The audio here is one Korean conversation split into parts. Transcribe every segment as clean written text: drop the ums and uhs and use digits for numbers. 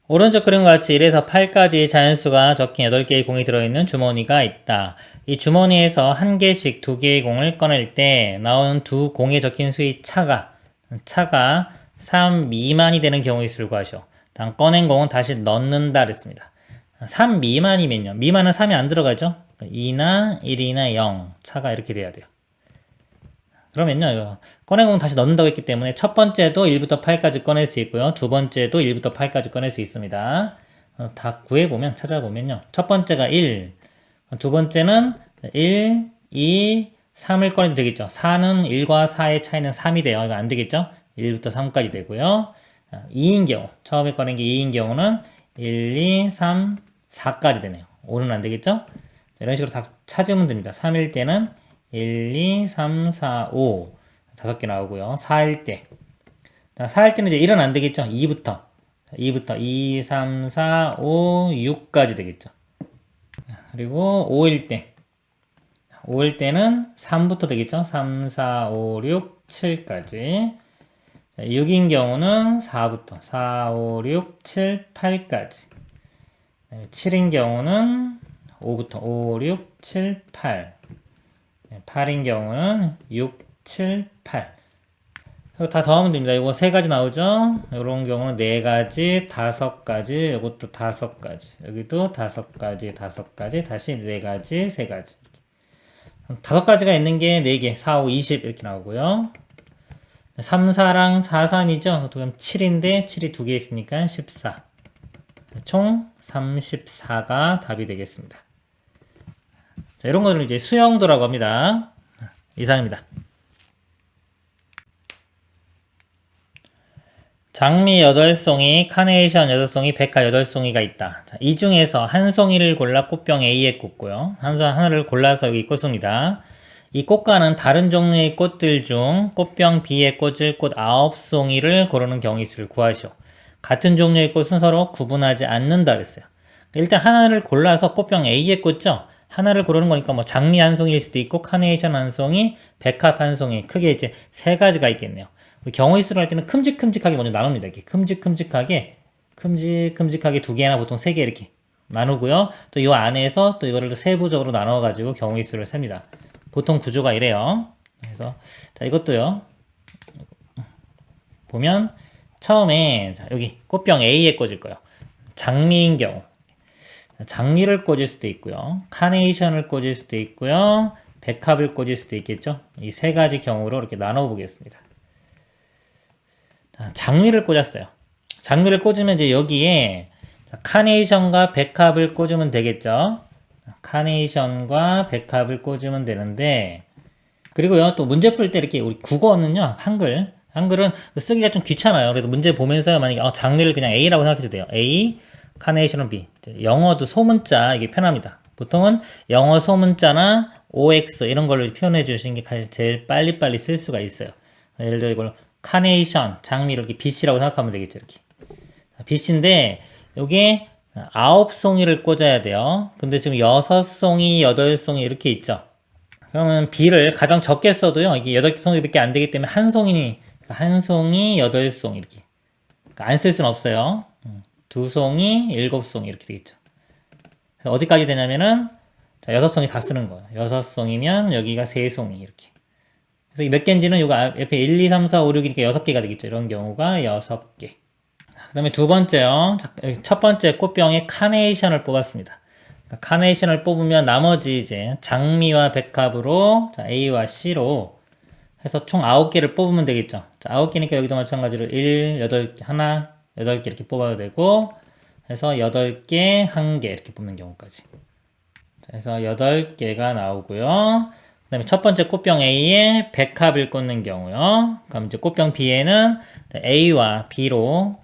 오른쪽 그림과 같이 1에서 8까지 자연수가 적힌 8개의 공이 들어있는 주머니가 있다. 이 주머니에서 1개씩 2개의 공을 꺼낼 때 나오는 두 공에 적힌 수의 차가 3 미만이 되는 경우의 수를 구하시오. 단 꺼낸 공은 다시 넣는다 그랬습니다. 3 미만이면요. 미만은 3이 안 들어가죠. 2나 1이나 0 차가 이렇게 돼야 돼요. 그러면요, 이거 꺼낸 공 다시 넣는다고 했기 때문에 첫 번째도 1부터 8까지 꺼낼 수 있고요. 두 번째도 1부터 8까지 꺼낼 수 있습니다. 다 구해보면, 찾아보면요. 첫 번째가 1, 두 번째는 1, 2, 3을 꺼내도 되겠죠. 4는 1과 4의 차이는 3이 돼요. 이거 안 되겠죠? 1부터 3까지 되고요. 2인 경우, 처음에 꺼낸 게 2인 경우는 1, 2, 3, 4까지 되네요. 5는 안 되겠죠? 이런 식으로 다 찾으면 됩니다. 3일 때는 1, 2, 3, 4, 5 5개 나오고요. 4일 때 4일 때는 이제 1은 안 되겠죠. 2부터 2, 3, 4, 5, 6까지 되겠죠. 그리고 5일 때는 3부터 되겠죠. 3, 4, 5, 6, 7까지 6인 경우는 4부터 4, 5, 6, 7, 8까지 7인 경우는 5부터 5, 6, 7, 8 8인 경우는 6, 7, 8 다 더하면 됩니다. 이거 세 가지 나오죠? 이런 경우는 네 가지, 다섯 가지, 이것도 다섯 가지, 여기도 다섯 가지, 다시 네 가지, 세 가지. 다섯 가지가 있는 게 네 개, 4, 5, 20 이렇게 나오고요. 3, 4랑 4, 3이죠? 그럼 7인데 7이 두 개 있으니까 14. 총 34가 답이 되겠습니다. 자, 이런 거를 이제 수영도라고 합니다. 이상입니다. 장미 8송이, 카네이션 6송이, 백화 8송이가 있다. 자, 이 중에서 한 송이를 골라 꽃병 A에 꽂고요. 하나를 골라서 여기 꽂습니다. 이 꽃가는 다른 종류의 꽃들 중 꽃병 B에 꽂을 꽃 9송이를 고르는 경우의 수를 구하시오. 같은 종류의 꽃은 서로 구분하지 않는다 그랬어요. 일단 하나를 골라서 꽃병 A에 꽂죠. 하나를 고르는 거니까 뭐 장미 한 송이일 수도 있고 카네이션 한 송이, 백합 한 송이 크게 이제 세 가지가 있겠네요. 경우의 수를 할 때는 큼직큼직하게 먼저 나눕니다. 이렇게 큼직큼직하게 두 개나 보통 세 개 이렇게 나누고요. 또 이 안에서 또 이거를 세부적으로 나눠가지고 경우의 수를 셉니다. 보통 구조가 이래요. 그래서 자 이것도요. 보면 처음에 자, 여기 꽃병 A에 꽂을 거예요. 장미인 경우 장미를 꽂을 수도 있고요. 카네이션을 꽂을 수도 있고요. 백합을 꽂을 수도 있겠죠. 이 세 가지 경우로 이렇게 나눠 보겠습니다. 장미를 꽂았어요. 장미를 꽂으면 이제 여기에 카네이션과 백합을 꽂으면 되겠죠. 카네이션과 백합을 꽂으면 되는데 그리고요 또 문제 풀 때 이렇게 우리 국어는요 한글은 쓰기가 좀 귀찮아요. 그래도 문제 보면서 만약에 장미를 그냥 A라고 생각해도 돼요. A, 카네이션은 B. 영어도 소문자 이게 편합니다. 보통은 영어 소문자나 OX 이런 걸로 표현해 주시는 게 제일 빨리빨리 쓸 수가 있어요. 예를 들어 이걸 카네이션, 장미 이렇게 빛이라고 생각하면 되겠죠. 이렇게 빛인데 요게 9송이를 꽂아야 돼요. 근데 지금 6송이, 8송이 이렇게 있죠. 그러면 B를 가장 적게 써도요. 이게 8송이밖에 안 되기 때문에 한 송이 8송이 이렇게 안 쓸 수는 없어요. 두 송이, 7송이 이렇게 되겠죠. 어디까지 되냐면은 자, 6송이 다 쓰는 거예요. 6송이면 여기가 3송이 이렇게. 그래서 몇 개인지는 요거 옆에 1, 2, 3, 4, 5, 6이니까 6개가 되겠죠. 이런 경우가 6개. 그 다음에 두 번째요. 첫 번째 꽃병에 카네이션을 뽑았습니다. 카네이션을 뽑으면 나머지 이제 장미와 백합으로 자, A와 C로 해서 총 9개를 뽑으면 되겠죠. 자, 9개니까 여기도 마찬가지로 1, 8개, 하나, 8개 이렇게 뽑아도 되고 해서 8개, 1개 이렇게 뽑는 경우까지. 자, 해서 8개가 나오고요. 그 다음에 첫 번째 꽃병 A에 백합을 꽂는 경우요. 그럼 이제 꽃병 B에는 A와 B로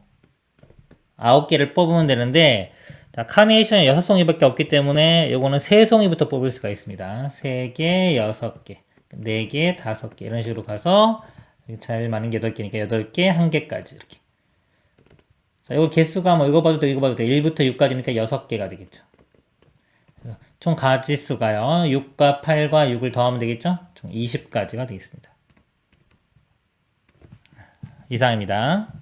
9개를 뽑으면 되는데 자, 카네이션은 6송이밖에 없기 때문에 요거는 3송이부터 뽑을 수가 있습니다. 3개, 6개, 4개, 5개 이런 식으로 가서 잘 맞는 게 8개니까 8개, 1개까지 이렇게. 자, 요거 개수가 뭐 이거 봐도 돼, 이거 봐도 돼. 1부터 6까지니까 6개가 되겠죠. 총 가지수가요. 6과 8과 6을 더하면 되겠죠? 총 20가지가 되겠습니다. 이상입니다.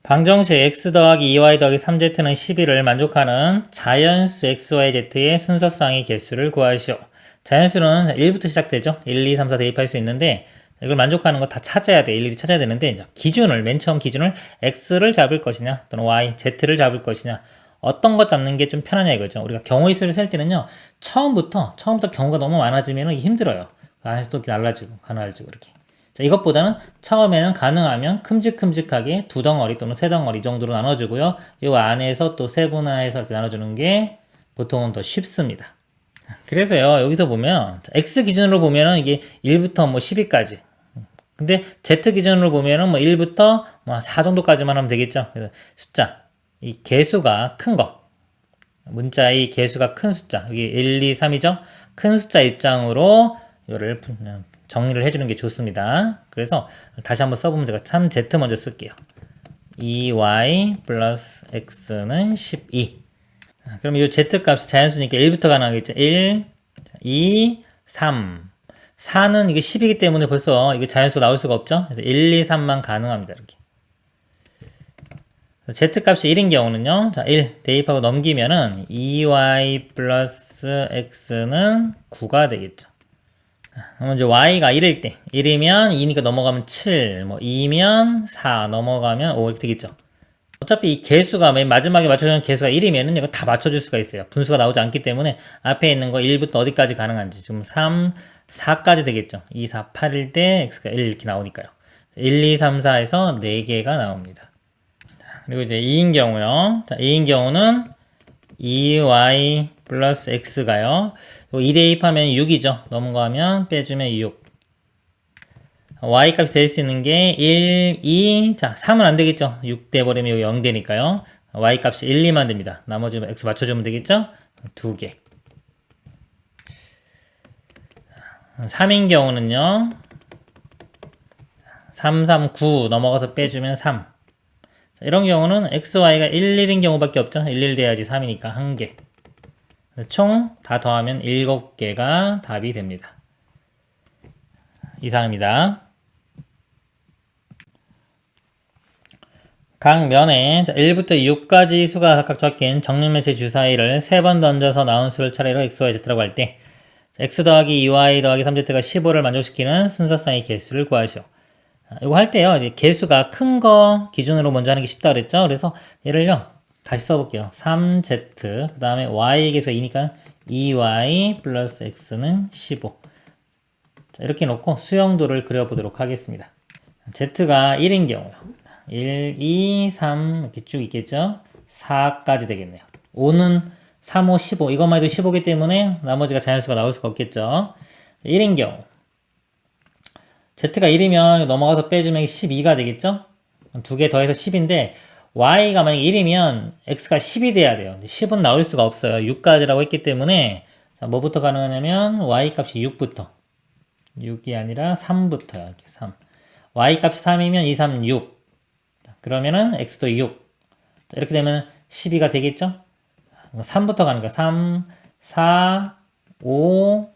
방정식 x 더하기 2y 더하기 3z는 11을 만족하는 자연수 xyz의 순서쌍의 개수를 구하시오. 자연수는 1부터 시작되죠. 1, 2, 3, 4 대입할 수 있는데 이걸 만족하는 거 다 찾아야 돼. 일일이 찾아야 되는데 이제 기준을 맨 처음 기준을 x를 잡을 것이냐 또는 y, z를 잡을 것이냐 어떤 것 잡는 게 좀 편하냐 이거죠. 우리가 경우의 수를 셀 때는요. 처음부터 경우가 너무 많아지면 힘들어요. 그 안에서 또 날라지고 가늘어지고 이렇게. 자, 이것보다는 처음에는 가능하면 큼직큼직하게 두 덩어리 또는 세 덩어리 정도로 나눠주고요. 이 안에서 또 세분화해서 이렇게 나눠주는 게 보통은 더 쉽습니다. 그래서요, 여기서 보면, X 기준으로 보면은 이게 1부터 뭐 10위까지. 근데 Z 기준으로 보면은 뭐 1부터 뭐 4 정도까지만 하면 되겠죠. 그래서 숫자, 이 개수가 큰 거. 문자의 개수가 큰 숫자. 여기 1, 2, 3이죠? 큰 숫자 입장으로 이거를 정리를 해주는 게 좋습니다. 그래서 다시 한번 써보면 제가 3Z 먼저 쓸게요. 2y 플러스 x는 12. 그럼 이 z값이 자연수니까 1부터 가능하겠죠. 1, 2, 3. 4는 이게 10이기 때문에 벌써 이게 자연수 나올 수가 없죠. 그래서 1, 2, 3만 가능합니다. 이렇게. z값이 1인 경우는요. 자, 1 대입하고 넘기면은 2y 플러스 x는 9가 되겠죠. 그러면 이제 y가 1일 때 1이면 2니까 넘어가면 7, 뭐 2면 4 넘어가면 5 이렇게 되겠죠. 어차피 이 개수가 맨 마지막에 맞춰주는 개수가 1이면은 이거 다 맞춰줄 수가 있어요. 분수가 나오지 않기 때문에 앞에 있는 거 1부터 어디까지 가능한지 지금 3, 4까지 되겠죠. 2, 4, 8일 때 x가 1 이렇게 나오니까요. 1, 2, 3, 4에서 4개가 나옵니다. 그리고 이제 2인 경우요. 자, 2인 경우는 2y 플러스 x가요. 2 대입하면 6이죠. 넘어가면 빼주면 6. y 값이 될 수 있는 게 1, 2, 자 3은 안 되겠죠. 6 돼버리면 여기 0 되니까요. y 값이 1, 2만 됩니다. 나머지 x 맞춰주면 되겠죠. 2개. 3인 경우는요. 3, 3, 9 넘어가서 빼주면 3. 자, 이런 경우는 x, y가 1, 1인 경우밖에 없죠. 1, 1 돼야지 3이니까 1개. 총 다 더하면 7개가 답이 됩니다. 이상입니다. 각 면에 1부터 6까지 수가 각각 적힌 정육면체 주사위를 3번 던져서 나온 수를 차례로 x, y, z라고 할 때 x 더하기 2y 더하기 3z가 15를 만족시키는 순서쌍의 개수를 구하시오. 이거 할 때요. 이제 개수가 큰 거 기준으로 먼저 하는 게 쉽다 그랬죠. 그래서 얘를요. 다시 써볼게요. 3z 그 다음에 y의 개수가 2니까 2y 플러스 x는 15. 자, 이렇게 놓고 수영도를 그려보도록 하겠습니다. z가 1인 경우요. 1, 2, 3 이렇게 쭉 있겠죠. 4까지 되겠네요. 5는 3, 5, 15 이것만 해도 15이기 때문에 나머지가 자연수가 나올 수가 없겠죠. 1인 경우 z가 1이면 넘어가서 빼주면 12가 되겠죠. 두 개 더해서 10인데 y가 만약에 1이면 x가 10이 돼야 돼요. 10은 나올 수가 없어요. 6까지라고 했기 때문에 자, 뭐부터 가능하냐면 y 값이 6부터 6이 아니라 3부터요. 이렇게 3 y 값이 3이면 2, 3, 6 그러면은 x도 6. 이렇게 되면 12가 되겠죠? 3부터 가는 거야. 3, 4, 5,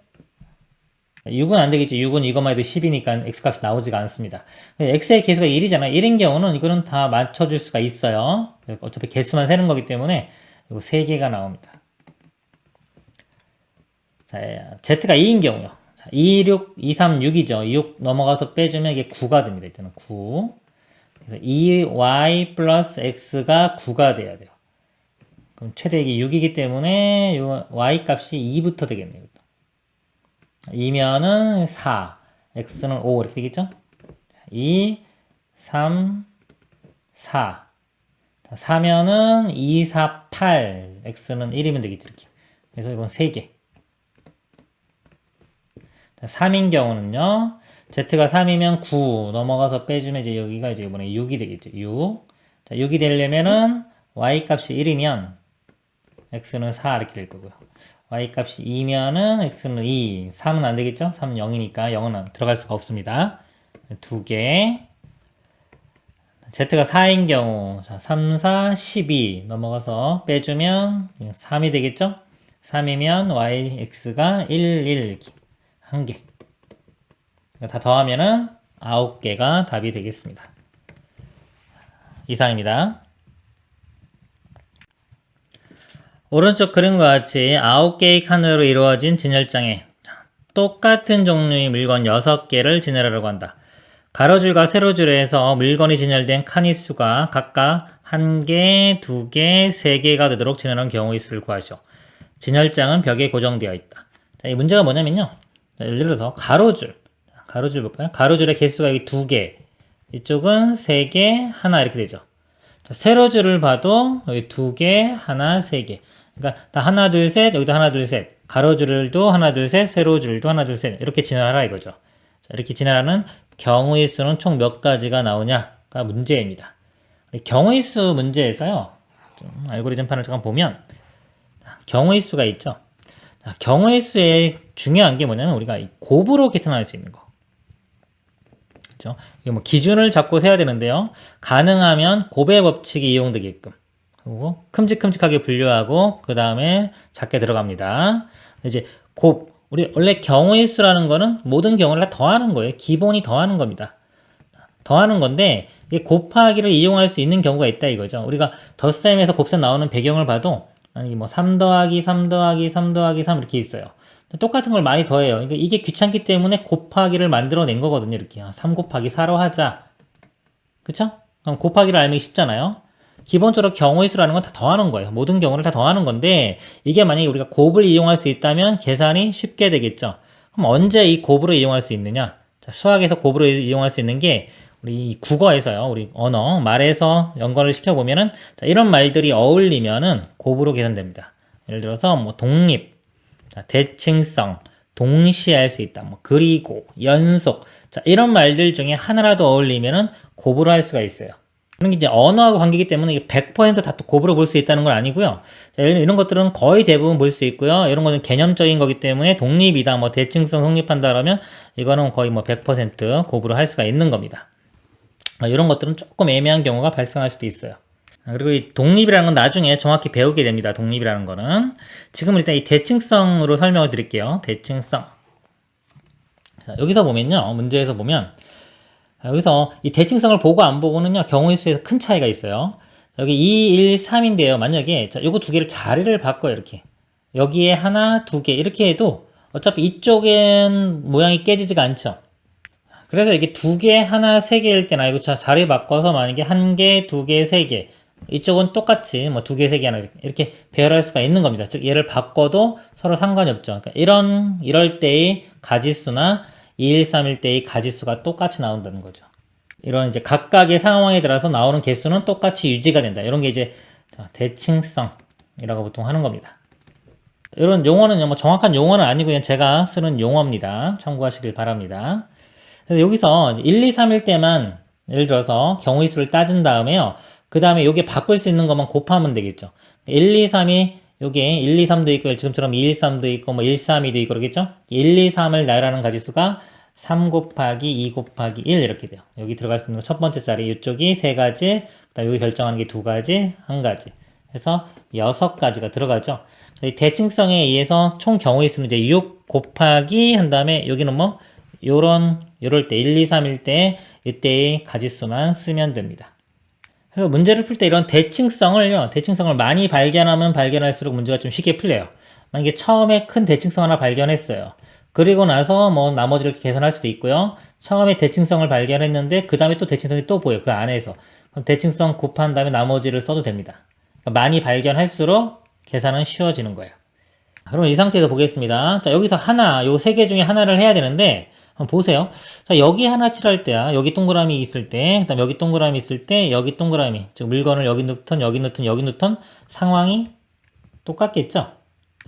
6은 안 되겠죠. 6은 이것만 해도 10이니까 x값이 나오지가 않습니다. x의 개수가 1이잖아요. 1인 경우는 이거는 다 맞춰줄 수가 있어요. 어차피 개수만 세는 거기 때문에 이거 3개가 나옵니다. 자, z가 2인 경우요. 2, 6, 2, 3, 6이죠. 6 넘어가서 빼주면 이게 9가 됩니다. 일단은 9. 그래서 2y 플러스 x가 9가 돼야 돼요. 그럼 최대 이게 6이기 때문에 요 y 값이 2부터 되겠네요. 2면은 4, x는 5 이렇게 되겠죠? 2, 3, 4. 4면은 2, 4, 8, x는 1이면 되겠죠. 이렇게. 그래서 이건 3개. 3인 경우는요. z가 3이면 9 넘어가서 빼주면 이제 여기가 이제 이번에 6이 되겠죠. 6. 자, 6이 되려면은 y 값이 1이면 x는 4 이렇게 될 거고요. y 값이 2면은 x는 2. 3은 안 되겠죠? 3은 0이니까 0은 들어갈 수가 없습니다. 2개. z가 4인 경우 자, 3, 4, 12 넘어가서 빼주면 3이 되겠죠? 3이면 y, x가 1, 1 이렇게 1개. 다 더하면은 9개가 답이 되겠습니다. 이상입니다. 오른쪽 그림과 같이 9개의 칸으로 이루어진 진열장에 똑같은 종류의 물건 6개를 진열하려고 한다. 가로줄과 세로줄에서 물건이 진열된 칸의 수가 각각 1개, 2개, 3개가 되도록 진열한 경우의 수를 구하시오. 진열장은 벽에 고정되어 있다. 자, 이 문제가 뭐냐면요. 자, 예를 들어서 가로줄 볼까요? 가로줄의 개수가 여기 2개, 이쪽은 3개, 하나 이렇게 되죠. 자, 세로줄을 봐도 여기 2개, 하나, 3개. 그러니까 다 하나, 둘, 셋, 여기도 하나, 둘, 셋. 가로줄도 하나, 둘, 셋, 세로줄도 하나, 둘, 셋. 이렇게 진열하라 이거죠. 자, 이렇게 진열하는 경우의 수는 총 몇 가지가 나오냐가 문제입니다. 경우의 수 문제에서요. 좀 알고리즘 판을 잠깐 보면 경우의 수가 있죠. 자, 경우의 수의 중요한 게 뭐냐면 우리가 곱으로 계산할 수 있는 거. 그렇죠? 이게 뭐 기준을 잡고 세야 되는데요. 가능하면 곱의 법칙이 이용되게끔. 그리고 큼직큼직하게 분류하고 그 다음에 작게 들어갑니다. 이제 우리 원래 경우의 수라는 거는 모든 경우를 다 더하는 거예요. 기본이 더하는 겁니다. 더하는 건데 이게 곱하기를 이용할 수 있는 경우가 있다 이거죠. 우리가 덧셈에서 곱셈 나오는 배경을 봐도 만약에 뭐 3 더하기 3 더하기 3 더하기 3 이렇게 있어요. 똑같은 걸 많이 더해요. 그러니까 이게 귀찮기 때문에 곱하기를 만들어낸 거거든요. 이렇게 3 곱하기 4로 하자. 그쵸? 그럼 곱하기를 알면 쉽잖아요. 기본적으로 경우의 수라는 건 다 더하는 거예요. 모든 경우를 다 더하는 건데 이게 만약에 우리가 곱을 이용할 수 있다면 계산이 쉽게 되겠죠. 그럼 언제 이 곱으로 이용할 수 있느냐? 자, 수학에서 곱으로 이용할 수 있는 게 우리 국어에서요. 우리 언어, 말에서 연관을 시켜보면은 자, 이런 말들이 어울리면은 곱으로 계산됩니다. 예를 들어서 뭐 독립, 자, 대칭성, 동시에 할 수 있다. 뭐 그리고, 연속. 자, 이런 말들 중에 하나라도 어울리면은 곱으로 할 수가 있어요. 그런 게 이제 언어하고 관계이기 때문에 이게 100%다 또 곱으로 볼 수 있다는 건 아니고요. 자, 이런 것들은 거의 대부분 볼 수 있고요. 이런 거는 개념적인 거기 때문에 독립이다, 뭐 대칭성 성립한다 그러면 이거는 거의 뭐 100% 곱으로 할 수가 있는 겁니다. 이런 것들은 조금 애매한 경우가 발생할 수도 있어요. 그리고 이 독립이라는 건 나중에 정확히 배우게 됩니다. 독립이라는 거는. 지금 일단 이 대칭성으로 설명을 드릴게요. 대칭성. 자, 여기서 보면요. 문제에서 보면 여기서 이 대칭성을 보고 안 보고는요. 경우의 수에서 큰 차이가 있어요. 여기 2, 1, 3인데요. 만약에 자, 요거 두 개를 자리를 바꿔요. 이렇게. 여기에 하나, 두 개 이렇게 해도 어차피 이쪽엔 모양이 깨지지가 않죠. 그래서 이게 두 개, 하나, 세 개일 때나 이거 자리 바꿔서 만약에 한 개, 두 개, 세 개 이쪽은 똑같이 뭐 두 개, 세 개 하나 이렇게 배열할 수가 있는 겁니다. 즉 얘를 바꿔도 서로 상관이 없죠. 그러니까 이럴 때의 가지수나 2, 1, 3일 때의 가지수가 똑같이 나온다는 거죠. 이런 이제 각각의 상황에 따라서 나오는 개수는 똑같이 유지가 된다. 이런 게 이제 대칭성이라고 보통 하는 겁니다. 이런 용어는 뭐 정확한 용어는 아니고 그냥 제가 쓰는 용어입니다. 참고하시길 바랍니다. 그래서 여기서 1, 2, 3일 때만 예를 들어서 경우의 수를 따진 다음에요. 그 다음에 요게 바꿀 수 있는 것만 곱하면 되겠죠. 1, 2, 3이 요게 1, 2, 3도 있고 지금처럼 2, 1, 3도 있고 뭐 1, 3, 2도 있고 그러겠죠. 1, 2, 3을 나열하는 가지수가 3 곱하기 2 곱하기 1 이렇게 돼요. 여기 들어갈 수 있는 첫 번째 자리 이쪽이 세 가지, 그다음 여기 결정하는 게 두 가지, 한 가지. 해서 6가지가 들어가죠. 대칭성에 의해서 총 경우의 수는 이제 6 곱하기 한 다음에 여기는 뭐 요럴 때 1, 2, 3일 때 이때의 가지수만 쓰면 됩니다. 그래서 문제를 풀 때 이런 대칭성을 많이 발견하면 발견할수록 문제가 좀 쉽게 풀려요. 만약에 처음에 큰 대칭성 하나 발견했어요. 그리고 나서 뭐 나머지를 계산할 수도 있고요. 처음에 대칭성을 발견했는데 그 다음에 또 대칭성이 또 보여요. 그 안에서. 그럼 대칭성 곱한 다음에 나머지를 써도 됩니다. 그러니까 많이 발견할수록 계산은 쉬워지는 거예요. 그럼 이 상태에서 보겠습니다. 자, 여기서 요 세 개 중에 하나를 해야 되는데 한번 보세요. 자, 여기 하나 칠할 때야. 여기 동그라미 있을 때, 그 다음 여기 동그라미 있을 때, 여기 동그라미. 즉, 물건을 여기 넣던 상황이 똑같겠죠?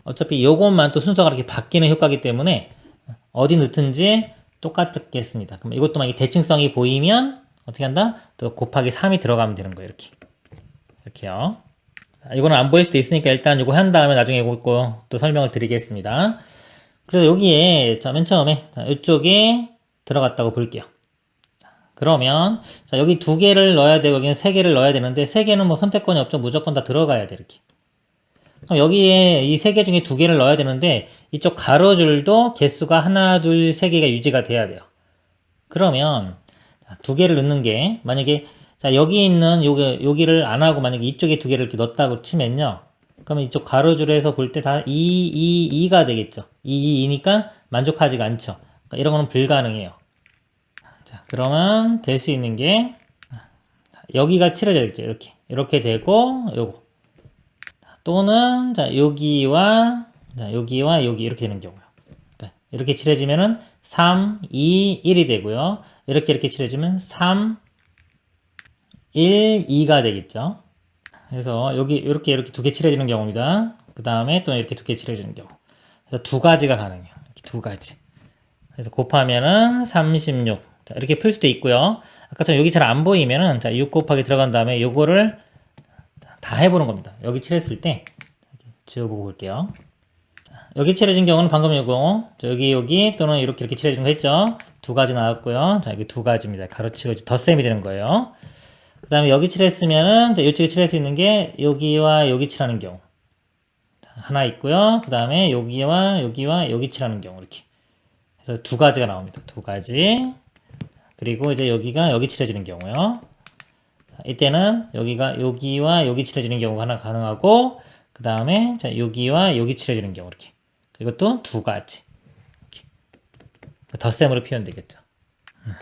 어차피 요것만 또 순서가 이렇게 바뀌는 효과이기 때문에 어디 넣든지 똑같겠습니다. 그럼 이것도 만약에 대칭성이 보이면 어떻게 한다? 또 곱하기 3이 들어가면 되는 거예요. 이렇게요. 자, 이거는 안 보일 수도 있으니까 일단 이거 한 다음에 나중에 이거 또 설명을 드리겠습니다. 그래서 여기에 맨 처음에 이쪽에 들어갔다고 볼게요. 그러면 여기 두 개를 넣어야 되고 여기는 세 개를 넣어야 되는데 세 개는 뭐 선택권이 없죠. 무조건 다 들어가야 돼 이렇게. 그럼 여기에 이 세 개 중에 두 개를 넣어야 되는데 이쪽 가로줄도 개수가 하나, 둘, 세 개가 유지가 돼야 돼요. 그러면 두 개를 넣는 게 만약에 자, 여기 있는 여기를 안 하고 만약에 이쪽에 두 개를 이렇게 넣었다고 치면요. 그러면 이쪽 가로줄에서 볼 때 다 2가 되겠죠. 2니까 만족하지가 않죠. 그러니까 이런 거는 불가능해요. 자, 그러면 될 수 있는 게 여기가 칠해져야겠죠. 이렇게 되고 요거 또는 자 여기와 여기 이렇게 되는 경우요. 그러니까 이렇게 칠해지면은 3, 2, 1이 되고요. 이렇게 칠해지면 3, 1, 2가 되겠죠. 그래서 여기 이렇게 두 개 칠해지는 경우입니다. 그 다음에 또 이렇게 두 개 칠해지는 경우. 그래서 두 가지가 가능해요. 이렇게 두 가지. 그래서 곱하면은 36. 자, 이렇게 풀 수도 있고요. 아까처럼 여기 잘 안 보이면은 자, 6 곱하기 들어간 다음에 요거를 다 해보는 겁니다. 여기 칠했을 때 지워보고 볼게요. 자, 여기 칠해진 경우는 방금 요거 여기 또는 이렇게 칠해진 거 했죠. 두 가지 나왔고요. 자, 여기 두 가지입니다. 가로치고 덧셈이 되는 거예요. 그 다음에 여기 칠했으면은 이쪽에 칠할 수 있는 게 여기와 여기 칠하는 경우 하나 있고요. 그 다음에 여기와 여기 칠하는 경우 이렇게 그래서 두 가지가 나옵니다. 두 가지. 그리고 이제 여기가 여기 칠해지는 경우요. 이때는 여기와 여기 칠해지는 경우가 하나 가능하고 그 다음에 여기와 여기 칠해지는 경우 이렇게 그리고 또 두 가지 이렇게. 덧셈으로 표현되겠죠.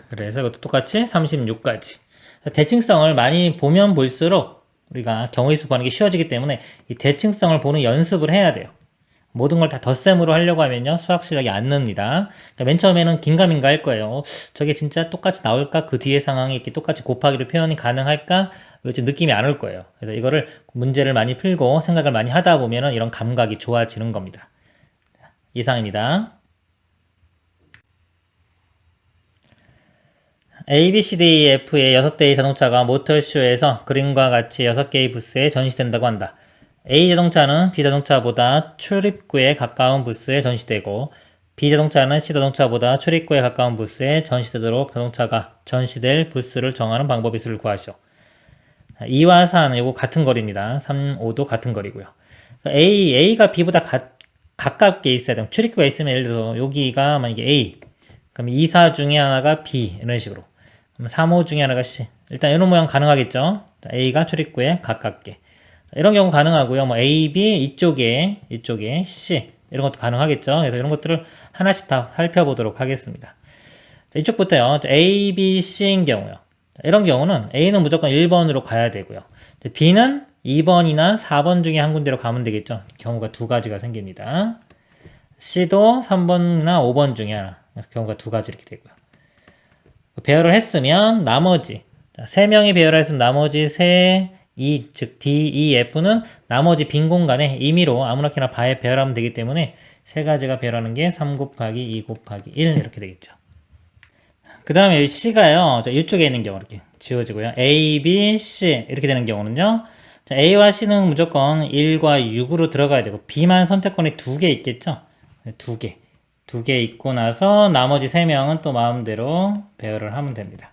그래서 이것도 똑같이 36가지. 대칭성을 많이 보면 볼수록 우리가 경우의 수 구하는 게 쉬워지기 때문에 이 대칭성을 보는 연습을 해야 돼요. 모든 걸 다 덧셈으로 하려고 하면요 수학 실력이 안 늡니다. 그러니까 맨 처음에는 긴가민가 할 거예요. 저게 진짜 똑같이 나올까? 그 뒤에 상황이 이렇게 똑같이 곱하기로 표현이 가능할까? 좀 느낌이 안 올 거예요. 그래서 이거를 문제를 많이 풀고 생각을 많이 하다 보면은 이런 감각이 좋아지는 겁니다. 이상입니다. A, B, C, D, E, F의 6대의 자동차가 모터쇼에서 그림과 같이 6개의 부스에 전시된다고 한다. A 자동차는 B 자동차보다 출입구에 가까운 부스에 전시되고 B 자동차는 C 자동차보다 출입구에 가까운 부스에 전시되도록 자동차가 전시될 부스를 정하는 방법의 수를 구하시오. 2와 4는 이거 같은 거리입니다. 3, 5도 같은 거리고요. A가 B보다 가깝게 있어야 돼요. 출입구가 있으면 예를 들어서 여기가 만약에 A 그럼 2, 4 중에 하나가 B 이런 식으로 그럼 3, 5 중에 하나가 C 일단 이런 모양 가능하겠죠. A가 출입구에 가깝게 이런 경우 가능하고요. 뭐 A, B 이쪽에 C 이런 것도 가능하겠죠. 그래서 이런 것들을 하나씩 다 살펴보도록 하겠습니다. 자, 이쪽부터요. A, B, C인 경우요. 자, 이런 경우는 A는 무조건 1번으로 가야 되고요. B는 2번이나 4번 중에 한 군데로 가면 되겠죠. 경우가 두 가지가 생깁니다. C도 3번이나 5번 중에 하나. 경우가 두 가지 이렇게 되고요. 배열을 했으면 나머지 3명이 배열을 했으면 나머지 즉 D, E, F는 나머지 빈 공간에 임의로 아무렇게나 배열하면 되기 때문에 세 가지가 배열하는 게 3 곱하기 2 곱하기 1 이렇게 되겠죠. 그 다음에 C가요. 이쪽에 있는 경우 이렇게 지워지고요. A, B, C 이렇게 되는 경우는요. 자, A와 C는 무조건 1과 6으로 들어가야 되고 B만 선택권이 2개 있겠죠. 2개 있고 나서 나머지 3명은 또 마음대로 배열을 하면 됩니다.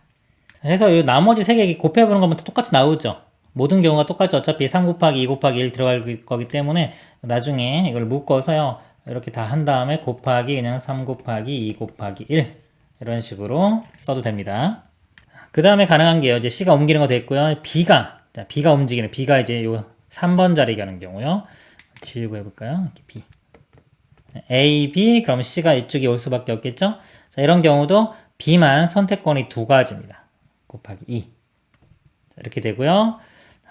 그래서 이 나머지 3개 곱해보는 것부터 똑같이 나오죠. 모든 경우가 똑같이 어차피 3 곱하기 2 곱하기 1 들어갈 거기 때문에 나중에 이걸 묶어서요. 이렇게 다 한 다음에 곱하기 그냥 3 곱하기 2 곱하기 1 이런 식으로 써도 됩니다. 그 다음에 가능한 게요. 이제 C가 옮기는 거 됐고요. B가 움직이는 B가 이제 요 3번 자리 가는 경우요. 지우고 해볼까요? 이렇게 B. A, B 그럼 C가 이쪽에 올 수밖에 없겠죠? 자, 이런 경우도 B만 선택권이 두 가지입니다. 곱하기 2. 자, 이렇게 되고요.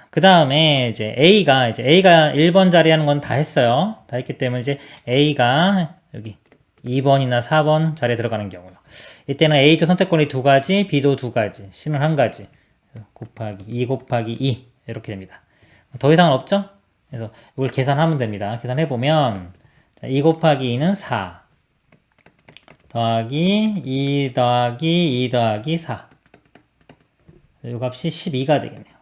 그 다음에 이제 A가 1번 자리 하는 건 다 했어요. 다 했기 때문에 이제 A가 여기 2번이나 4번 자리에 들어가는 경우요. 이때는 A도 선택권이 두 가지, B도 두 가지, C는 한 가지. 곱하기 2 곱하기 2 이렇게 됩니다. 더 이상은 없죠? 그래서 이걸 계산하면 됩니다. 계산해보면 2 곱하기 2는 4 더하기 2 더하기 2 더하기 4 이 값이 12가 되겠네요.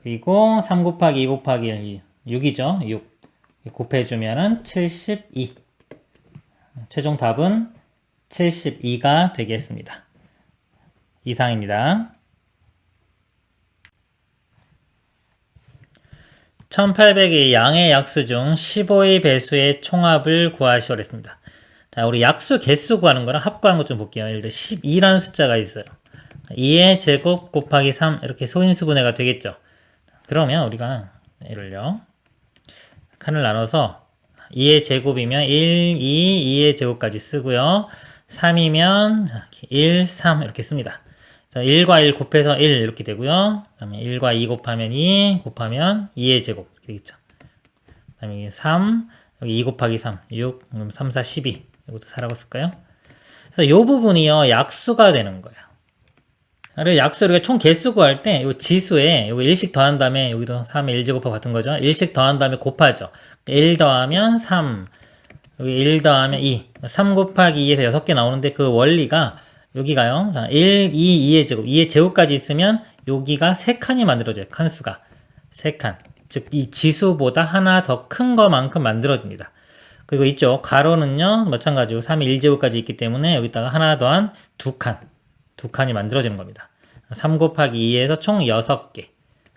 그리고 3 곱하기 2 곱하기 1 6이죠. 6 곱해주면은 72 최종 답은 72가 되겠습니다. 이상입니다. 1800의 양의 약수 중 15의 배수의 총합을 구하시오 그랬습니다. 자, 우리 약수 개수 구하는 거랑 합 구하는 것 좀 볼게요. 예를 들어 12라는 숫자가 있어요. 2의 제곱 곱하기 3 이렇게 소인수분해가 되겠죠. 그러면 우리가 예를요. 칸을 나눠서 2의 제곱이면 1, 2, 2의 제곱까지 쓰고요. 3이면 1, 3 이렇게 씁니다. 1과 1 곱해서 1 이렇게 되고요. 그 다음에 1과 2 곱하면 2 곱하면 2의 제곱 이렇게 되겠죠. 그 다음에 3 여기 2 곱하기 3 6 그럼 3, 4, 12 이것도 4라고 쓸까요? 그래서 이 부분이요 약수가 되는 거예요. 그래서 약수 우리가 총 개수 구할 때 이 지수에 여기 1씩 더한 다음에 여기도 3의 1제곱하고 같은 거죠. 1씩 더한 다음에 곱하죠. 1 더하면 3 여기 1 더하면 2 3 곱하기 2에서 6개 나오는데 그 원리가 여기가요. 자, 1, 2, 2의 제곱 2의 제곱까지 있으면 여기가 3칸이 만들어져요. 칸수가 3칸 즉 이 지수보다 하나 더 큰 것만큼 만들어집니다. 그리고 이쪽 가로는요 마찬가지로 3의 1제곱까지 있기 때문에 여기다가 하나 더한 2칸이 만들어지는 겁니다. 3 곱하기 2에서 총 6개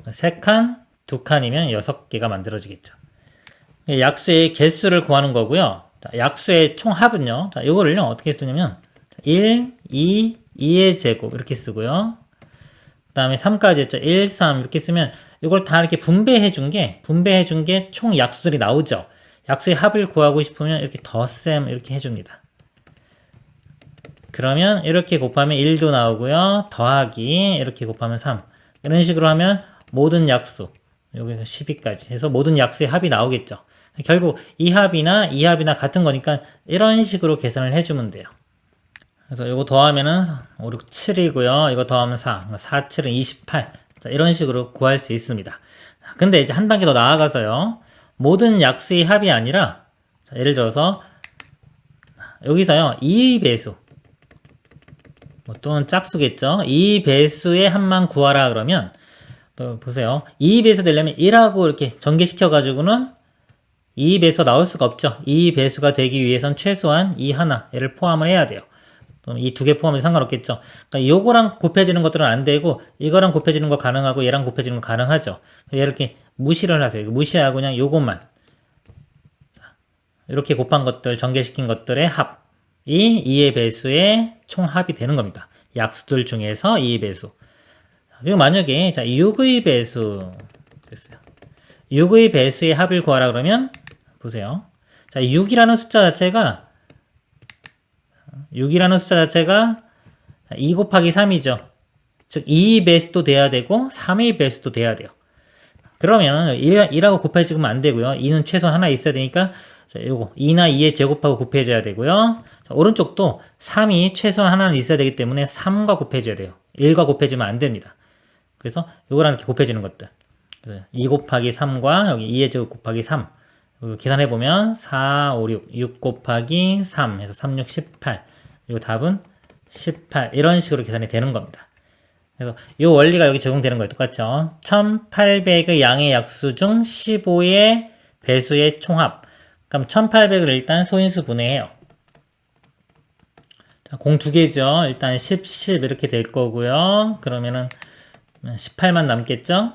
3칸 2칸이면 6개가 만들어지겠죠. 약수의 개수를 구하는 거고요. 자, 약수의 총 합은요. 자, 이거를요 어떻게 쓰냐면 1, 2, 2의 제곱 이렇게 쓰고요. 그 다음에 3까지 했죠. 1, 3 이렇게 쓰면 이걸 다 이렇게 분배해 준 게 총 약수들이 나오죠. 약수의 합을 구하고 싶으면 이렇게 덧셈 이렇게 해줍니다. 그러면 이렇게 곱하면 1도 나오고요. 더하기 이렇게 곱하면 3 이런 식으로 하면 모든 약수 여기서 12까지 해서 모든 약수의 합이 나오겠죠. 결국 이 합이나 이 합이나 같은 거니까 이런 식으로 계산을 해주면 돼요. 그래서 이거 더하면은 5, 6, 7이고요. 이거 더하면 4, 4, 7은 28. 자, 이런 식으로 구할 수 있습니다. 근데 이제 한 단계 더 나아가서요. 모든 약수의 합이 아니라 자, 예를 들어서 여기서요. 2배수 또는 짝수겠죠. 2배수의 합만 구하라 그러면 보세요. 2배수 되려면 1하고 이렇게 전개시켜 가지고는 2배수가 나올 수가 없죠. 2배수가 되기 위해선 최소한 이 하나 얘를 포함을 해야 돼요. 이 두 개 포함해서 상관없겠죠. 그러니까 요거랑 곱해지는 것들은 안 되고 이거랑 곱해지는 거 가능하고 얘랑 곱해지는 거 가능하죠. 이렇게 무시를 하세요. 무시하고 그냥 요것만 이렇게 곱한 것들 전개시킨 것들의 합이 2의 배수의 총합이 되는 겁니다. 약수들 중에서 2의 배수. 그리고 만약에 자 6의 배수 됐어요. 6의 배수의 합을 구하라 그러면 보세요. 자 6이라는 숫자 자체가 2 곱하기 3이죠. 즉 2의 배수도 돼야 되고 3의 배수도 돼야 돼요. 그러면 1하고 곱해지면 안 되고요. 2는 최소한 하나 있어야 되니까 자, 요거 2나 2의 제곱하고 곱해져야 되고요. 자, 오른쪽도 3이 최소한 하나는 있어야 되기 때문에 3과 곱해져야 돼요. 1과 곱해지면 안 됩니다. 그래서 요거랑 이렇게 곱해지는 것들 2 곱하기 3과 여기 2의 제곱 곱하기 3 계산해보면 4, 5, 6 곱하기 3 해서 3, 6, 18 그리고 답은 18 이런 식으로 계산이 되는 겁니다. 그래서 이 원리가 여기 적용되는 거예요. 똑같죠? 1800의 양의 약수 중 15의 배수의 총합. 그럼 1800을 일단 소인수 분해해요. 자, 공 두 개죠. 일단 10, 10 이렇게 될 거고요. 그러면은 18만 남겠죠?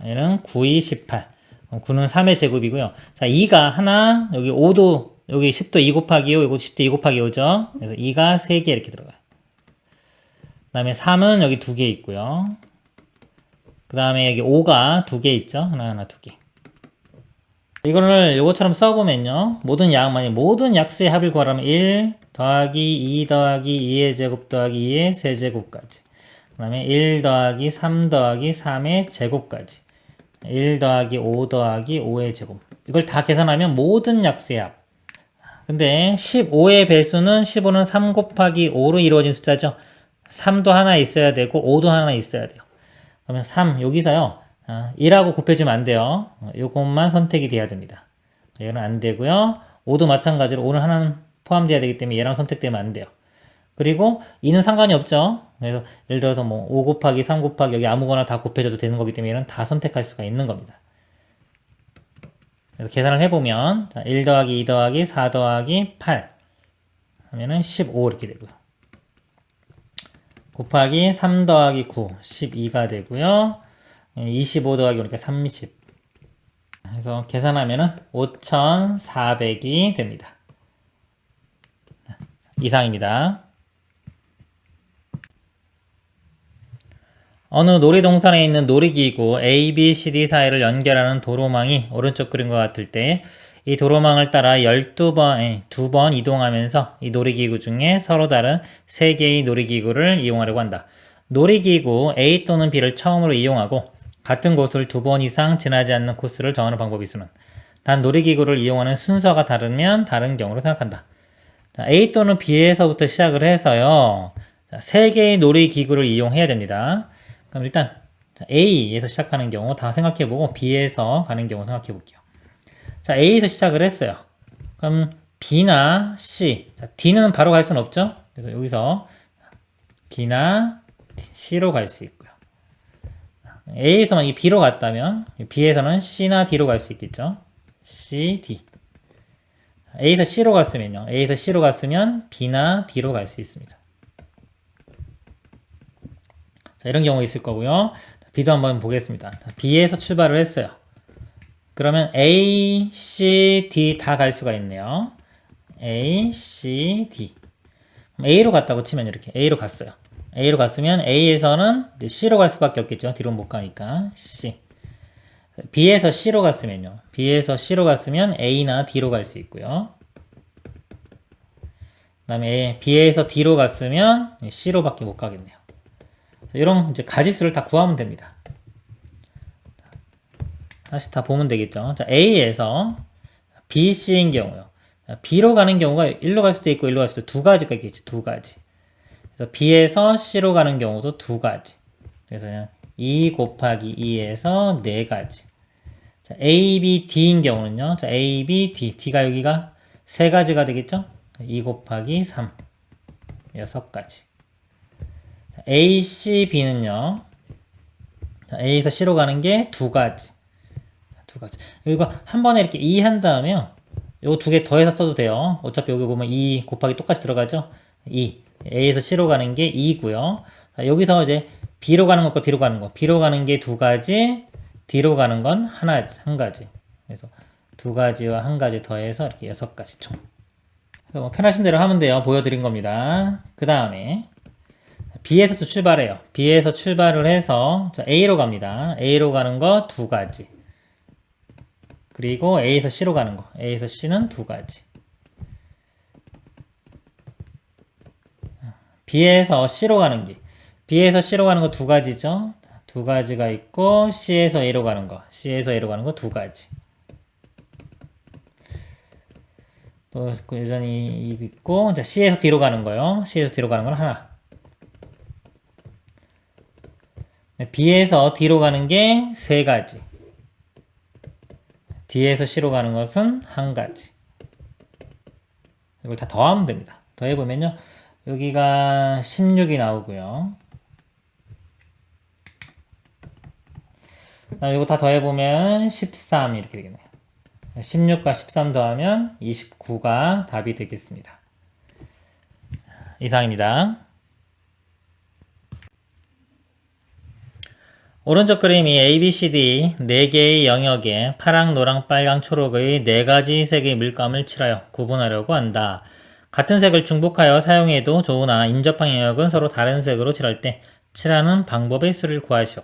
얘는 9, 2, 18. 9는 3의 제곱이고요. 자, 2가 하나, 여기 5도, 여기 10도 2 곱하기 5, 이거 10도 2 곱하기 5죠. 그래서 2가 3개 이렇게 들어가요. 그 다음에 3은 여기 2개 있고요. 그 다음에 여기 5가 2개 있죠. 하나, 2개. 이거를 요것처럼 써보면요. 모든 약수의 합을 구하라면 1 더하기 2 더하기 2의 제곱 더하기 2의 세제곱까지. 그 다음에 1 더하기 3 더하기 3의 제곱까지. 1 더하기 5 더하기 5의 제곱. 이걸 다 계산하면 모든 약수의 합. 근데 15의 배수는 15는 3 곱하기 5로 이루어진 숫자죠. 3도 하나 있어야 되고 5도 하나 있어야 돼요. 그러면 3 여기서요. 1하고 곱해지면 안 돼요. 요것만 선택이 돼야 됩니다. 얘는 안 되고요. 5도 마찬가지로 5는 하나는 포함돼야 되기 때문에 얘랑 선택되면 안 돼요. 그리고 2는 상관이 없죠. 그래서 예를 들어서 뭐 5 곱하기 3 곱하기 여기 아무거나 다 곱해줘도 되는 거기 때문에 얘는 다 선택할 수가 있는 겁니다. 그래서 계산을 해보면 1 더하기 2 더하기 4 더하기 8 하면은 15 이렇게 되고요. 곱하기 3 더하기 9 12가 되고요. 25 더하기 그러니까 30 해서 계산하면은 5400이 됩니다. 이상입니다. 어느 놀이동산에 있는 놀이기구 A, B, C, D 사이를 연결하는 도로망이 오른쪽 그림과 같을 때 이 도로망을 따라 12번, 2번 이동하면서 이 놀이기구 중에 서로 다른 3개의 놀이기구를 이용하려고 한다. 놀이기구 A 또는 B를 처음으로 이용하고 같은 곳을 2번 이상 지나지 않는 코스를 정하는 방법이 있으면 단 놀이기구를 이용하는 순서가 다르면 다른 경우로 생각한다. 자, A 또는 B에서부터 시작을 해서요. 자, 3개의 놀이기구를 이용해야 됩니다. 그럼 일단 A에서 시작하는 경우 다 생각해보고 B에서 가는 경우 생각해볼게요. 자, A에서 시작을 했어요. 그럼 B나 C, 자, D는 바로 갈 수는 없죠? 그래서 여기서 B나 C로 갈 수 있고요. A에서만 이 B로 갔다면 B에서는 C나 D로 갈 수 있겠죠? C, D. A에서 C로 갔으면요. A에서 C로 갔으면 B나 D로 갈 수 있습니다. 자, 이런 경우 있을 거고요. B도 한번 보겠습니다. B에서 출발을 했어요. 그러면 A, C, D 다 갈 수가 있네요. A, C, D. A로 갔다고 치면 이렇게 A로 갔어요. A로 갔으면 A에서는 C로 갈 수밖에 없겠죠. D로는 못 가니까 C. B에서 C로 갔으면요. B에서 C로 갔으면 A나 D로 갈 수 있고요. 그 다음에 B에서 D로 갔으면 C로 밖에 못 가겠네요. 이런 이제 가지수를 다 구하면 됩니다. 다시 다 보면 되겠죠. 자, A에서 B, C인 경우요. 자, B로 가는 경우가 1로 갈 수도 있고 1로 갈 수도 있고 두 가지가 있겠지. 두 가지. 그래서 B에서 C로 가는 경우도 두 가지. 그래서 그냥 2 곱하기 2에서 4가지. 자, A, B, D인 경우는요. 자, A, B, D. D가 여기가 3가지가 되겠죠? 2 곱하기 3. 6가지. 자, A, C, B는요. 자, A에서 C로 가는 게 2가지. 2가지. 이거 한 번에 이렇게 2 한 다음에요. 요거 2개 더해서 써도 돼요. 어차피 여기 보면 2 곱하기 똑같이 들어가죠? 2. A에서 C로 가는 게 2고요. 자, 여기서 이제 B로 가는 것과 D로 가는 것. B로 가는 게 2가지, D로 가는 건 한 가지. 그래서 2가지와 1가지 더해서 이렇게 6가지 총. 뭐 편하신 대로 하면 돼요. 보여드린 겁니다. 그 다음에 B에서도 출발해요. B에서 출발을 해서 자, A로 갑니다. A로 가는 거 2가지. 그리고 A에서 C로 가는 거. A에서 C는 2가지. B에서 C로 가는 게. B에서 C로 가는 거 2가지죠. 2가지가 있고 C에서 A로 가는 거. C에서 A로 가는 거 2가지. 또 여전히 있고 자, C에서 D로 가는 거요. C에서 D로 가는 건 하나. B에서 D로 가는 게 3가지. D에서 C로 가는 것은 1가지. 이걸 다 더하면 됩니다. 더해보면요. 여기가 16이 나오고요. 이거 다 더해보면 13 이렇게 되겠네요. 16과 13 더하면 29가 답이 되겠습니다. 이상입니다. 오른쪽 그림이 A, B, C, D 4개의 영역에 파랑, 노랑, 빨강, 초록의 4가지 색의 물감을 칠하여 구분하려고 한다. 같은 색을 중복하여 사용해도 좋으나 인접한 영역은 서로 다른 색으로 칠할 때 칠하는 방법의 수를 구하시오.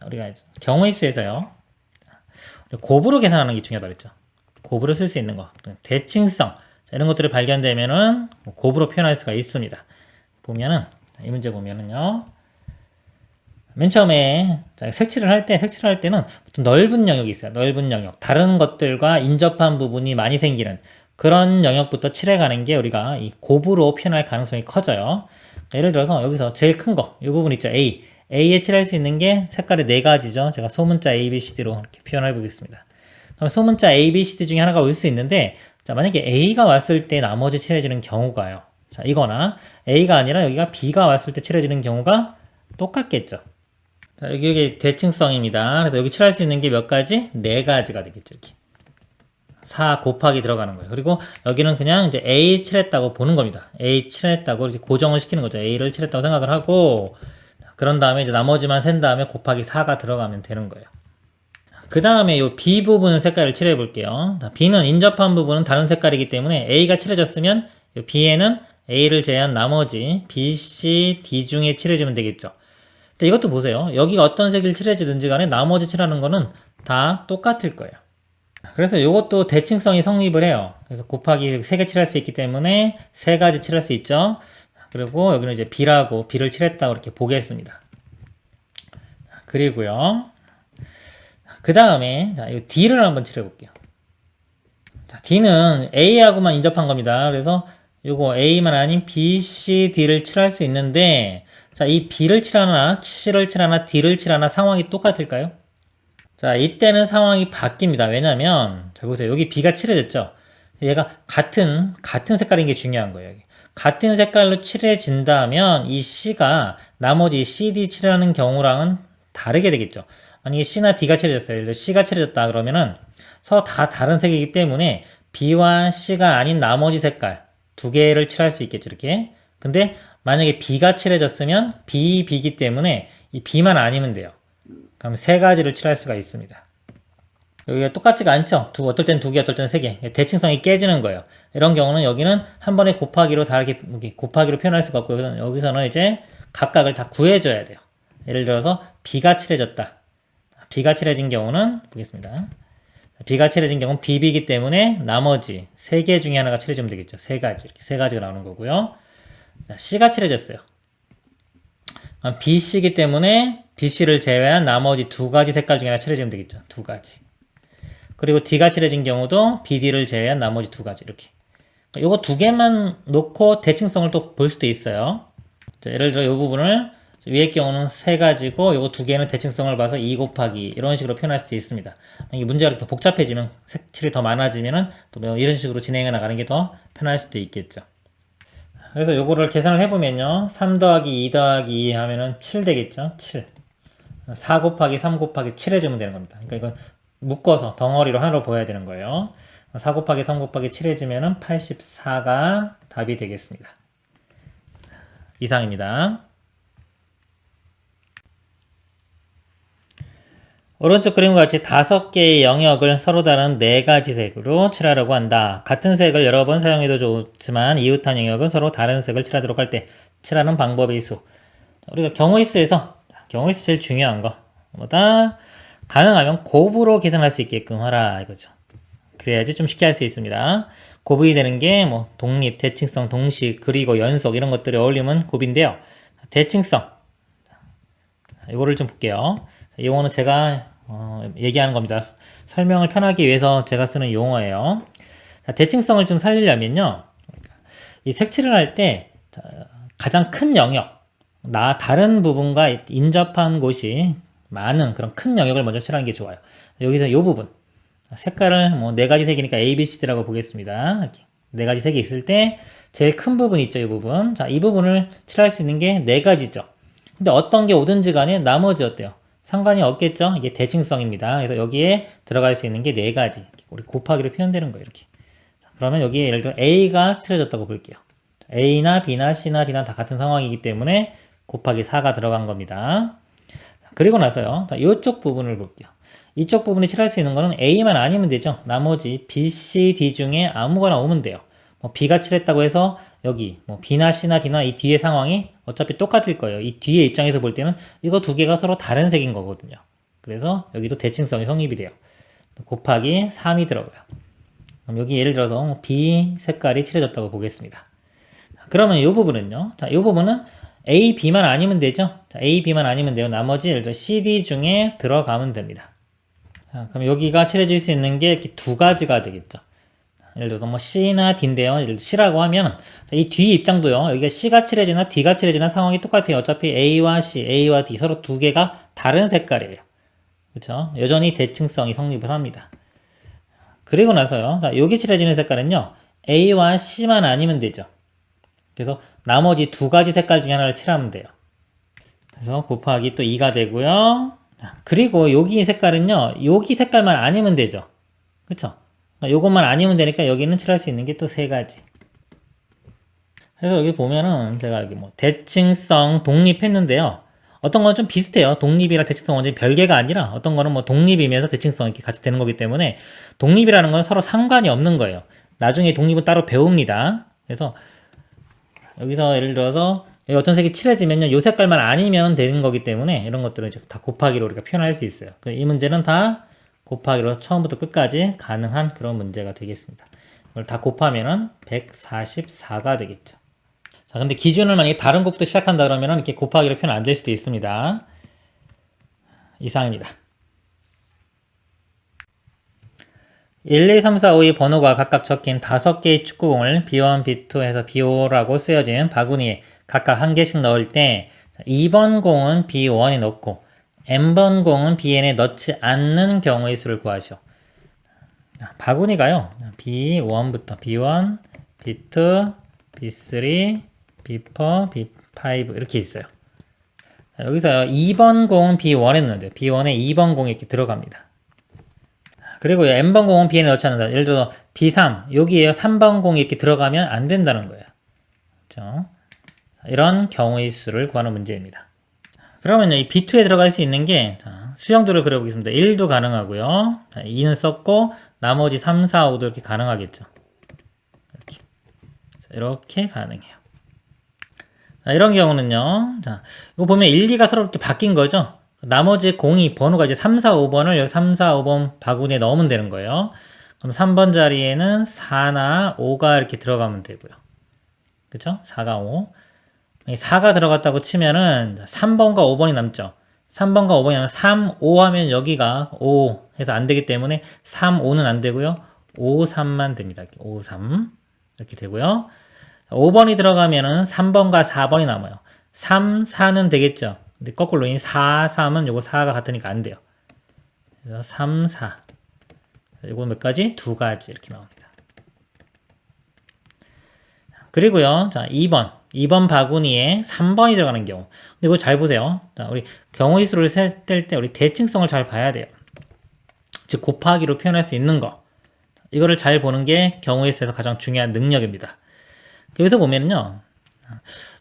우리가 경우의 수에서요. 곱으로 계산하는 게 중요하다고 했죠. 곱으로 쓸 수 있는 거. 대칭성. 이런 것들이 발견되면은 곱으로 표현할 수가 있습니다. 보면은, 이 문제 보면은요. 맨 처음에 색칠을 할 때는 보통 넓은 영역이 있어요. 넓은 영역. 다른 것들과 인접한 부분이 많이 생기는 그런 영역부터 칠해가는 게 우리가 이 곱으로 표현할 가능성이 커져요. 예를 들어서 여기서 제일 큰 거, 이 부분 있죠. A. A에 칠할 수 있는 게 색깔이 4가지죠. 제가 소문자 A, B, C, D로 이렇게 표현해 보겠습니다. 그럼 소문자 A, B, C, D 중에 하나가 올 수 있는데, 자, 만약에 A가 왔을 때 나머지 칠해지는 경우가요. 자, 이거나 A가 아니라 여기가 B가 왔을 때 칠해지는 경우가 똑같겠죠. 자, 여기 대칭성입니다. 그래서 여기 칠할 수 있는 게 몇 가지? 4가지가 되겠죠. 이렇게. 4 곱하기 들어가는 거예요. 그리고 여기는 그냥 이제 A 칠했다고 보는 겁니다. A 칠했다고 이렇게 고정을 시키는 거죠. A를 칠했다고 생각을 하고, 그런 다음에 이제 나머지만 센 다음에 곱하기 4가 들어가면 되는 거예요. 그 다음에 이 B 부분은 색깔을 칠해 볼게요. B는 인접한 부분은 다른 색깔이기 때문에 A가 칠해졌으면 B에는 A를 제외한 나머지 B, C, D 중에 칠해주면 되겠죠. 자, 이것도 보세요. 여기가 어떤 색을 칠해지든지 간에 나머지 칠하는 거는 다 똑같을 거예요. 그래서 이것도 대칭성이 성립을 해요. 그래서 곱하기 3개 칠할 수 있기 때문에 3가지 칠할 수 있죠. 그리고 여기는 이제 B라고 B를 칠했다고 이렇게 보겠습니다. 그리고요. 그 다음에 자, 이 D를 한번 칠해 볼게요. 자, D는 A하고만 인접한 겁니다. 그래서 요거 A만 아닌 B, C, D를 칠할 수 있는데 자, 이 B를 칠하나, C를 칠하나, D를 칠하나 상황이 똑같을까요? 자, 이때는 상황이 바뀝니다. 왜냐면 자, 보세요. 여기 B가 칠해졌죠? 얘가 같은 색깔인 게 중요한 거예요. 여기. 같은 색깔로 칠해진다면 이 C가 나머지 C, D 칠하는 경우랑은 다르게 되겠죠. 만약에 C나 D가 칠해졌어요. 예를 들어 C가 칠해졌다 그러면은 서로 다 다른 색이기 때문에 B와 C가 아닌 나머지 색깔 2개를 칠할 수 있겠죠. 이렇게. 근데 만약에 B가 칠해졌으면 B, B이기 때문에 이 B만 아니면 돼요. 그럼 3가지를 칠할 수가 있습니다. 여기가 똑같지가 않죠? 어떨 땐 2개, 어떨 땐 3개. 대칭성이 깨지는 거예요. 이런 경우는 여기는 한 번에 곱하기로 다르게, 곱하기로 표현할 수가 없고, 여기서는 이제 각각을 다 구해줘야 돼요. 예를 들어서 B가 칠해졌다. B가 칠해진 경우는, 보겠습니다. B가 칠해진 경우는 BB이기 때문에 나머지 3개 중에 하나가 칠해지면 되겠죠. 3가지. 이렇게 3가지가 나오는 거고요. 자, C가 칠해졌어요. BC이기 때문에 BC를 제외한 나머지 2가지 색깔 중에 하나 칠해지면 되겠죠. 2가지. 그리고 D가 칠해진 경우도 BD를 제외한 나머지 2가지. 이렇게. 요거 2개만 놓고 대칭성을 또 볼 수도 있어요. 자, 예를 들어 이 부분을 위의 경우는 3가지고 요거 2개는 대칭성을 봐서 2 곱하기 이런 식으로 표현할 수 있습니다. 이게 문제가 이렇게 더 복잡해지면 색칠이 더 많아지면은 또 이런 식으로 진행해 나가는 게 더 편할 수도 있겠죠. 그래서 요거를 계산을 해보면요. 3 더하기 2 더하기 2 하면은 7 되겠죠? 7. 4 곱하기 3 곱하기 7 해주면 되는 겁니다. 그러니까 이건 묶어서 덩어리로 하나로 보여야 되는 거예요. 4 곱하기 3 곱하기 7 해주면은 84가 답이 되겠습니다. 이상입니다. 오른쪽 그림과 같이 5개의 영역을 서로 다른 4가지 색으로 칠하려고 한다. 같은 색을 여러 번 사용해도 좋지만 이웃한 영역은 서로 다른 색을 칠하도록 할 때 칠하는 방법의 수. 우리가 경우의수에서 경우의수 제일 중요한 거 뭐다? 가능하면 곱으로 계산할 수 있게끔 하라 이거죠. 그래야지 좀 쉽게 할 수 있습니다. 곱이 되는 게 뭐 독립, 대칭성, 동식, 그리고 연속 이런 것들이 어울리면 곱인데요. 대칭성 이거를 좀 볼게요. 이거는 제가 얘기하는 겁니다. 설명을 편하기 위해서 제가 쓰는 용어예요. 자, 대칭성을 좀 살리려면요. 이 색칠을 할 때 가장 큰 영역, 다른 부분과 인접한 곳이 많은 그런 큰 영역을 먼저 칠하는 게 좋아요. 여기서 이 부분 색깔을 뭐 4가지 색이니까 A, B, C, D라고 보겠습니다. 이렇게 4가지 색이 있을 때 제일 큰 부분 있죠. 이 부분. 자, 이 부분을 칠할 수 있는 게 4가지죠. 근데 어떤 게 오든지 간에 나머지 어때요? 상관이 없겠죠? 이게 대칭성입니다. 그래서 여기에 들어갈 수 있는 게 4가지. 우리 곱하기로 표현되는 거예요. 이렇게. 그러면 여기에 예를 들어 A가 칠해졌다고 볼게요. A나 B나 C나 D나 다 같은 상황이기 때문에 곱하기 4가 들어간 겁니다. 그리고 나서요. 이쪽 부분을 볼게요. 이쪽 부분에 칠할 수 있는 거는 A만 아니면 되죠. 나머지 B, C, D 중에 아무거나 오면 돼요. 뭐 B가 칠했다고 해서 여기 뭐 B나 C나 D나 이 뒤의 상황이 어차피 똑같을 거예요. 이 뒤의 입장에서 볼 때는 이거 2개가 서로 다른 색인 거거든요. 그래서 여기도 대칭성이 성립이 돼요. 곱하기 3이 들어가요. 그럼 여기 예를 들어서 B 색깔이 칠해졌다고 보겠습니다. 그러면 이 부분은요. 자, 이 부분은 A, B만 아니면 되죠. 자, A, B만 아니면 돼요. 나머지 예를 들어 C, D 중에 들어가면 됩니다. 자, 그럼 여기가 칠해질 수 있는 게 이렇게 2가지가 되겠죠. 예를 들어서 뭐 C나 D인데요. 예를 들어 C라고 하면 이 뒤 입장도요. 여기가 C가 칠해지나 D가 칠해지나 상황이 똑같아요. 어차피 A와 C, A와 D 서로 2개가 다른 색깔이에요. 그렇죠? 여전히 대칭성이 성립을 합니다. 그리고 나서요. 자, 여기 칠해지는 색깔은요. A와 C만 아니면 되죠. 그래서 나머지 2가지 색깔 중에 하나를 칠하면 돼요. 그래서 곱하기 또 2가 되고요. 그리고 여기 색깔은요. 여기 색깔만 아니면 되죠. 그쵸? 요것만 아니면 되니까 여기는 칠할 수 있는 게 또 3가지. 그래서 여기 보면은 제가 여기 뭐 대칭성 독립했는데요. 어떤 건 좀 비슷해요. 독립이랑 대칭성 완전히 별개가 아니라 어떤 거는 뭐 독립이면서 대칭성 이렇게 같이 되는 거기 때문에 독립이라는 건 서로 상관이 없는 거예요. 나중에 독립은 따로 배웁니다. 그래서 여기서 예를 들어서 여기 어떤 색이 칠해지면요, 요 색깔만 아니면 되는 거기 때문에 이런 것들은 이제 다 곱하기로 우리가 표현할 수 있어요. 이 문제는 다 곱하기로 처음부터 끝까지 가능한 그런 문제가 되겠습니다. 이걸 다 곱하면은 144가 되겠죠. 자, 근데 기준을 만약에 다른 곱부터 시작한다 그러면은 이렇게 곱하기로 표현 안 될 수도 있습니다. 이상입니다. 1, 2, 3, 4, 5의 번호가 각각 적힌 5개의 축구공을 B1, B2 해서 B5라고 쓰여진 바구니에 각각 한 개씩 넣을 때 2번 공은 B1에 넣고 N번 공은 BN에 넣지 않는 경우의 수를 구하시오. 바구니가요, B1부터 B1, B2, B3, B4, B5 이렇게 있어요. 여기서 2번 공은 B1에 넣는데요. B1에 2번 공이 이렇게 들어갑니다. 그리고 N번 공은 B에 넣지 않는다. 예를 들어 B3 여기에 3번 공이 이렇게 들어가면 안 된다는 거예요. 그렇죠? 이런 경우의 수를 구하는 문제입니다. 그러면 이 B2에 들어갈 수 있는 게 수형들을 그려보겠습니다. 1도 가능하고요. 2는 썼고 나머지 3, 4, 5도 이렇게 가능하겠죠. 이렇게 가능해요. 자, 이런 경우는요. 자, 이거 보면 1, 2가 서로 이렇게 바뀐 거죠. 나머지 공이 번호가 이제 3, 4, 5번을 여기 3, 4, 5번 바구니에 넣으면 되는 거예요. 그럼 3번 자리에는 4나 5가 이렇게 들어가면 되고요. 그쵸? 4가 5. 4가 들어갔다고 치면은 3번과 5번이 남죠. 3번과 5번이 남으면 3, 5 하면 여기가 5 해서 안 되기 때문에 3, 5는 안 되고요. 5, 3만 됩니다. 이렇게 5, 3 이렇게 되고요. 5번이 들어가면은 3번과 4번이 남아요. 3, 4는 되겠죠. 근데 거꾸로 4, 3은 요거 4가 같으니까 안 돼요. 그래서 3, 4. 요거 몇 가지? 2가지 이렇게 나옵니다. 그리고요. 자, 2번 바구니에 3번이 들어가는 경우. 근데 이거 잘 보세요. 자, 우리 경우의 수를 셀 때 우리 대칭성을 잘 봐야 돼요. 즉 곱하기로 표현할 수 있는 거. 이거를 잘 보는 게 경우의 수에서 가장 중요한 능력입니다. 여기서 보면은요.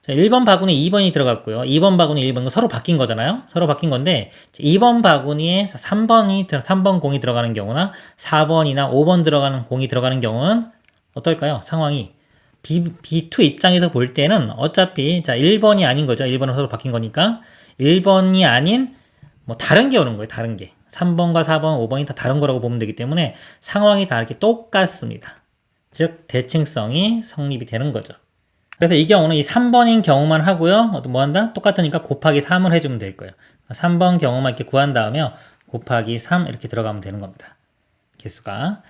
자, 1번 바구니 2번이 들어갔고요. 2번 바구니 1번 서로 바뀐 거잖아요. 서로 바뀐 건데 2번 바구니에 3번 공이 들어가는 경우나 4번이나 5번 들어가는 공이 들어가는 경우는 어떨까요? 상황이 B2 입장에서 볼 때는 어차피 자 1번이 아닌 거죠. 1번은 서로 바뀐 거니까 1번이 아닌 뭐 다른 게 오는 거예요. 다른 게 3번과 4번, 5번이 다 다른 거라고 보면 되기 때문에 상황이 다 이렇게 똑같습니다. 즉 대칭성이 성립이 되는 거죠. 그래서 이 경우는 이 3번인 경우만 하고요. 뭐 한다? 똑같으니까 곱하기 3을 해주면 될 거예요. 3번 경우만 이렇게 구한 다음에 곱하기 3 이렇게 들어가면 되는 겁니다. 개수가.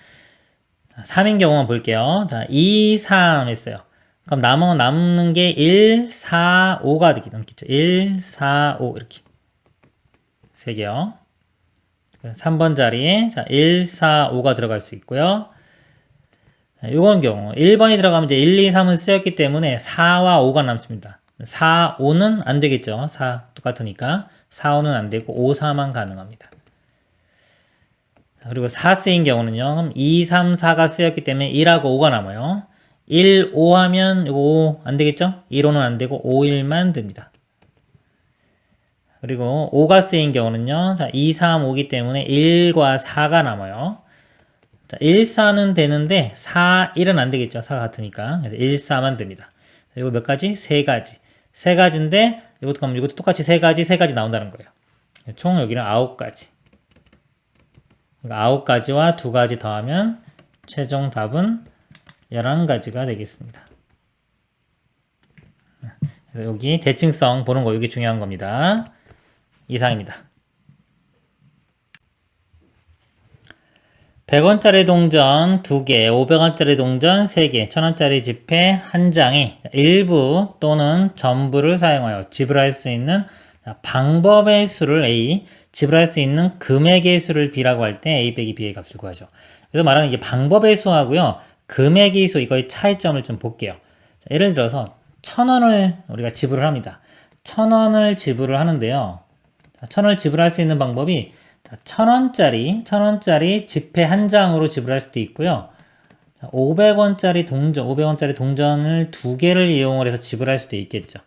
3인 경우만 볼게요. 자, 2, 3 했어요. 그럼 남는 게 1, 4, 5가 되겠죠. 1, 4, 5 이렇게. 3개요. 3번 자리에 자, 1, 4, 5가 들어갈 수 있고요. 요건 경우 1번이 들어가면 이제 1, 2, 3은 쓰였기 때문에 4와 5가 남습니다. 4, 5는 안 되겠죠. 4 똑같으니까 4, 5는 안 되고 5, 4만 가능합니다. 그리고 4 쓰인 경우는요. 2, 3, 4가 쓰였기 때문에 1하고 5가 남아요. 1, 5 하면 이거 5 안 되겠죠? 1, 5는 안 되고 5, 1만 됩니다. 그리고 5가 쓰인 경우는요. 자, 2, 3, 5기 때문에 1과 4가 남아요. 자, 1, 4는 되는데 4, 1은 안 되겠죠. 4가 같으니까. 그래서 1, 4만 됩니다. 이거 몇 가지? 3가지. 3가지인데 이것도 똑같이 3가지 나온다는 거예요. 총 여기는 9가지. 그러니까 9가지와 2가지 더하면 최종 답은 11가지가 되겠습니다. 그래서 여기 대칭성 보는 거 여기 중요한 겁니다. 이상입니다. 100원짜리 동전 2개, 500원짜리 동전 3개, 1000원짜리 지폐 1장에 일부 또는 전부를 사용하여 지불할 수 있는 방법의 수를 A, 지불할 수 있는 금액의 수를 B라고 할 때 A 빼기 B의 값을 구하죠. 그래서 말하는 이게 방법의 수하고요, 금액의 수, 이거의 차이점을 좀 볼게요. 자, 예를 들어서 1000원을 우리가 지불을 합니다. 1000원을 지불을 하는데요. 1000원을 지불할 수 있는 방법이 1000원짜리 지폐 한 장으로 지불할 수도 있고요. 500원짜리 동전을 2개를 이용을 해서 지불할 수도 있겠죠.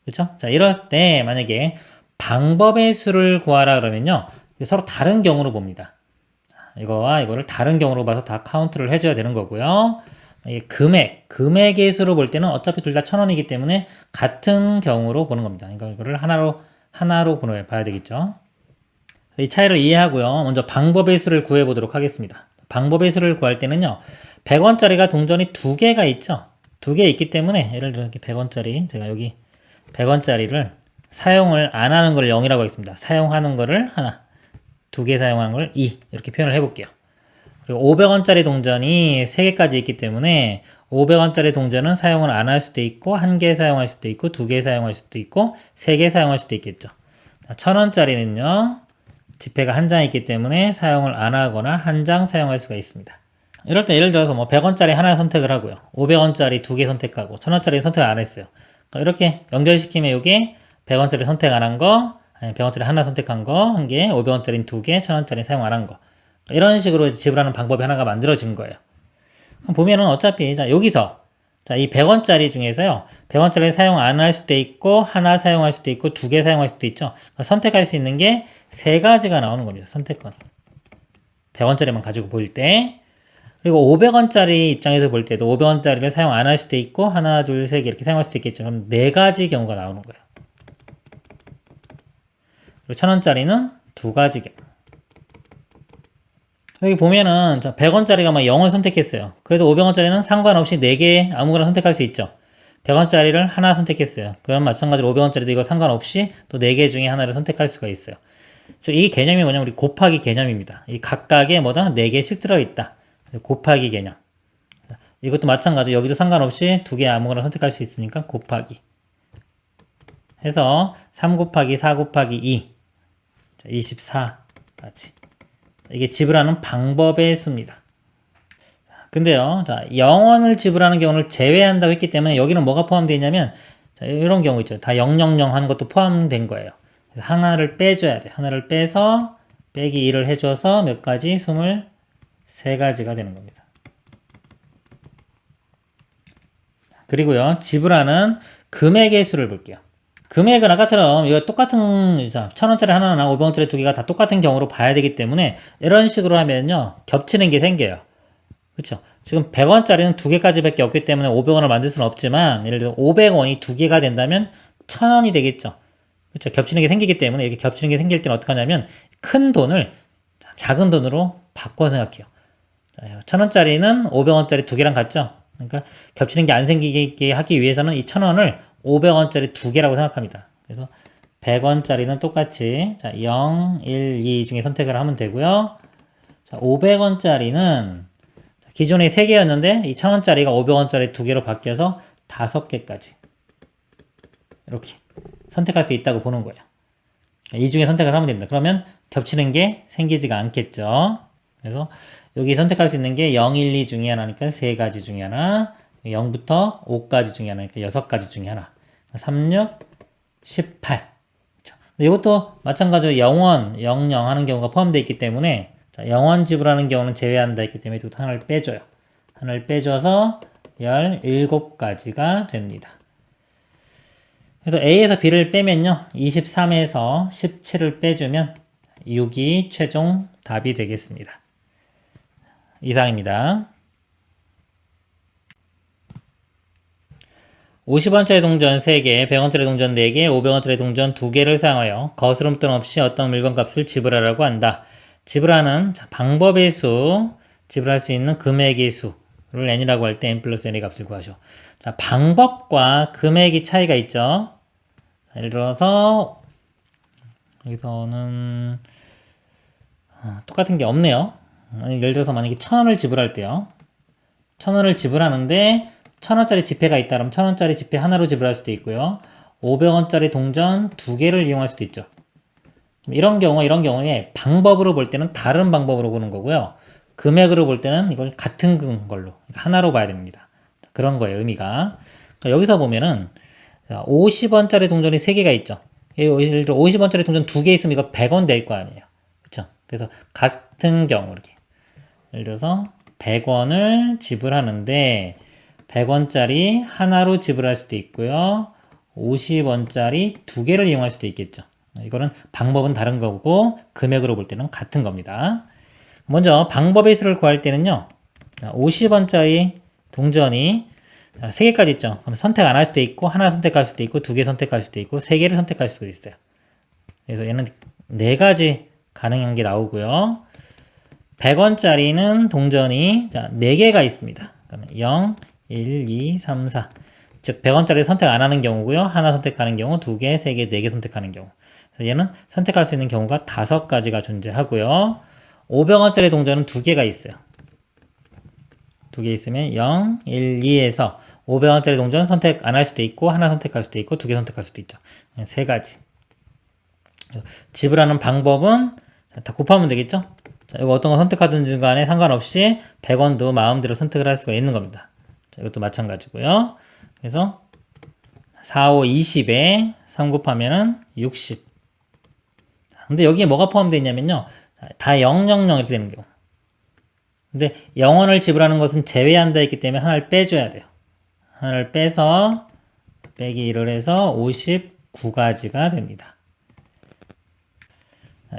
그렇죠? 자, 이럴 때 만약에 방법의 수를 구하라 그러면요. 서로 다른 경우로 봅니다. 이거와 이거를 다른 경우로 봐서 다 카운트를 해줘야 되는 거고요. 이 금액의 수로 볼 때는 어차피 둘 다 1,000원이기 때문에 같은 경우로 보는 겁니다. 그러니까 이거를 하나로 봐야 되겠죠. 이 차이를 이해하고요. 먼저 방법의 수를 구해보도록 하겠습니다. 방법의 수를 구할 때는요. 100원짜리가 동전이 2개가 있죠. 2개 있기 때문에 예를 들어 이렇게 100원짜리 제가 여기 100원짜리를 사용을 안 하는 걸 0이라고 하겠습니다. 사용하는 거를 하나, 2개 사용하는 걸 2 이렇게 표현을 해볼게요. 그리고 500원짜리 동전이 3개까지 있기 때문에 500원짜리 동전은 사용을 안 할 수도 있고 1개 사용할 수도 있고 2개 사용할 수도 있고 3개 사용할 수도 있겠죠. 1000원짜리는요. 지폐가 한 장 있기 때문에 사용을 안 하거나 한 장 사용할 수가 있습니다. 이럴 때 예를 들어서 뭐 100원짜리 하나 선택을 하고요. 500원짜리 2개 선택하고 1000원짜리 선택 안 했어요. 이렇게 연결시키면 이게 100원짜리 선택 안 한 거, 아니 100원짜리 하나 선택한 거, 한 개, 500원짜리 2개, 1000원짜리 사용 안 한 거. 이런 식으로 지불하는 방법이 하나가 만들어진 거예요. 그럼 보면은 어차피 자 여기서 자 이 100원짜리 중에서요. 100원짜리 사용 안 할 수도 있고 하나 사용할 수도 있고 2개 사용할 수도 있죠. 그러니까 선택할 수 있는 게 3가지가 나오는 겁니다. 선택권. 100원짜리만 가지고 볼 때. 그리고 500원짜리 입장에서 볼 때도 500원짜리를 사용 안 할 수도 있고 하나, 둘, 세 개 이렇게 사용할 수도 있겠죠. 그럼 4가지 경우가 나오는 거예요. 그리고 1000원짜리는 2가지 경우. 여기 보면은 100원짜리가 막 0을 선택했어요. 그래서 500원짜리는 상관없이 4개 아무거나 선택할 수 있죠. 100원짜리를 하나 선택했어요. 그럼 마찬가지로 500원짜리도 이거 상관없이 또 4개 중에 하나를 선택할 수가 있어요. 그래서 이 개념이 뭐냐면 우리 곱하기 개념입니다. 이 각각에 뭐다? 4개씩 들어있다. 곱하기 개념. 이것도 마찬가지로 여기도 상관없이 2개 아무거나 선택할 수 있으니까 곱하기. 해서 3 곱하기 4 곱하기 2. 24까지. 이게 지불하는 방법의 수입니다. 근데요, 자, 0원을 지불하는 경우를 제외한다고 했기 때문에 여기는 뭐가 포함되어 있냐면, 자, 이런 경우 있죠. 다 000 하는 것도 포함된 거예요. 그래서 하나를 빼줘야 돼. 하나를 빼서 빼기 1을 해줘서 몇 가지? 23가지가 되는 겁니다. 그리고요, 지불하는 금액의 수를 볼게요. 금액은 아까처럼 이거 똑같은 1000원짜리 하나나 500원짜리 2개가 다 똑같은 경우로 봐야 되기 때문에 이런 식으로 하면요 겹치는 게 생겨요. 그쵸? 지금 100원짜리는 2개까지밖에 없기 때문에 500원을 만들 수는 없지만 예를 들어 500원이 2개가 된다면 1000원이 되겠죠. 그쵸? 겹치는 게 생기기 때문에 이렇게 겹치는 게 생길 때는 어떻게 하냐면 큰 돈을 작은 돈으로 바꿔 생각해요. 1000원짜리는 500원짜리 2개랑 같죠? 그러니까 겹치는 게 안 생기게 하기 위해서는 이 1000원을 500원짜리 2개라고 생각합니다. 그래서 100원짜리는 똑같이 자, 0, 1, 2 중에 선택을 하면 되고요. 자, 500원짜리는 기존에 3개였는데 이 1000원짜리가 500원짜리 2개로 바뀌어서 5개까지 이렇게 선택할 수 있다고 보는 거예요. 이 중에 선택을 하면 됩니다. 그러면 겹치는 게 생기지가 않겠죠. 그래서 여기 선택할 수 있는 게 0, 1, 2 중에 하나니까 3가지 중에 하나, 0부터 5까지 중에 하나니까 6가지 중에 하나. 36, 18. 그쵸? 이것도 마찬가지로 0원, 00 하는 경우가 포함되어 있기 때문에 0원 지불하는 경우는 제외한다 했기 때문에 이것도 하나를 빼줘요. 하나를 빼줘서 17가지가 됩니다. 그래서 A에서 B를 빼면요. 23에서 17을 빼주면 6이 최종 답이 되겠습니다. 이상입니다. 50원짜리 동전 3개, 100원짜리 동전 4개, 500원짜리 동전 2개를 사용하여 거스름돈 없이 어떤 물건값을 지불하라고 한다. 지불하는 방법의 수, 지불할 수 있는 금액의 수를 n이라고 할 때 n 플러스 n의 값을 구하죠. 자, 방법과 금액이 차이가 있죠. 예를 들어서 여기서는 똑같은 게 없네요. 예를 들어서 만약에 1000원을 지불할 때요. 1000원을 지불하는데 1000원짜리 지폐가 있다 그러면 1000원짜리 지폐 하나로 지불할 수도 있고요. 500원짜리 동전 2개를 이용할 수도 있죠. 이런 경우에 방법으로 볼 때는 다른 방법으로 보는 거고요. 금액으로 볼 때는 이걸 같은 걸로 하나로 봐야 됩니다. 그런 거예요, 의미가. 그러니까 여기서 보면은 50원짜리 동전이 3개가 있죠. 예를 들어 50원짜리 동전 2개 있으면 이거 100원 될 거 아니에요. 그쵸? 그래서 같은 경우 이렇게 예를 들어서 100원을 지불하는데 100원짜리 하나로 지불할 수도 있고요. 50원짜리 2개를 이용할 수도 있겠죠. 이거는 방법은 다른 거고 금액으로 볼 때는 같은 겁니다. 먼저 방법의 수를 구할 때는요. 50원짜리 동전이 3개까지 있죠. 그럼 선택 안 할 수도 있고, 하나 선택할 수도 있고, 2개 선택할 수도 있고, 3개를 선택할 수도 있어요. 그래서 얘는 4가지 가능한 게 나오고요. 100원짜리는 동전이 4개가 있습니다. 그러면 0, 1, 2, 3, 4. 즉 100원짜리 선택 안 하는 경우고요. 하나 선택하는 경우, 2개, 3개, 4개 선택하는 경우. 그래서 얘는 선택할 수 있는 경우가 5가지가 존재하고요. 500원짜리 동전은 2개가 있어요. 2개 있으면 0, 1, 2에서 500원짜리 동전 선택 안 할 수도 있고, 하나 선택할 수도 있고, 2개 선택할 수도 있죠. 3가지. 지불하는 방법은 다 곱하면 되겠죠? 자, 이거 어떤 거 선택하든지 간에 상관없이 100원도 마음대로 선택을 할 수가 있는 겁니다. 자, 이것도 마찬가지고요. 그래서 4, 5, 20에 3 곱하면은 60. 근데 여기에 뭐가 포함되어 있냐면요. 다 0, 0, 0 이렇게 되는 경우. 근데 0원을 지불하는 것은 제외한다 했기 때문에 하나를 빼줘야 돼요. 하나를 빼서 빼기 1을 해서 59가지가 됩니다.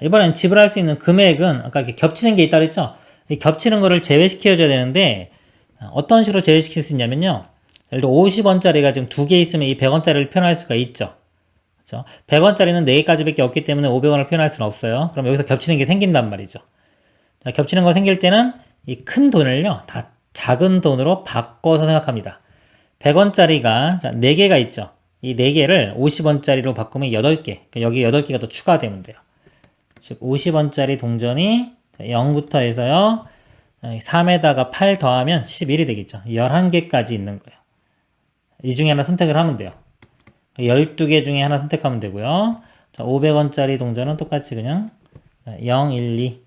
이번엔 지불할 수 있는 금액은 아까 이렇게 겹치는 게 있다 그랬죠? 이 겹치는 거를 제외시켜줘야 되는데 어떤 식으로 제외시킬 수 있냐면요. 예를 들어 50원짜리가 지금 2개 있으면 이 100원짜리를 표현할 수가 있죠. 그렇죠? 100원짜리는 4개까지 밖에 없기 때문에 500원을 표현할 수는 없어요. 그럼 여기서 겹치는 게 생긴단 말이죠. 자, 겹치는 거 생길 때는 이 큰 돈을요, 다 작은 돈으로 바꿔서 생각합니다. 100원짜리가 4개가 있죠. 이 4개를 50원짜리로 바꾸면 8개. 그러니까 여기 8개가 더 추가되면 돼요. 즉 50원짜리 동전이 0부터 해서요 3에다가 8 더하면 11이 되겠죠. 11개까지 있는 거예요. 이 중에 하나 선택을 하면 돼요. 12개 중에 하나 선택하면 되고요. 자, 500원짜리 동전은 똑같이 그냥 0, 1, 2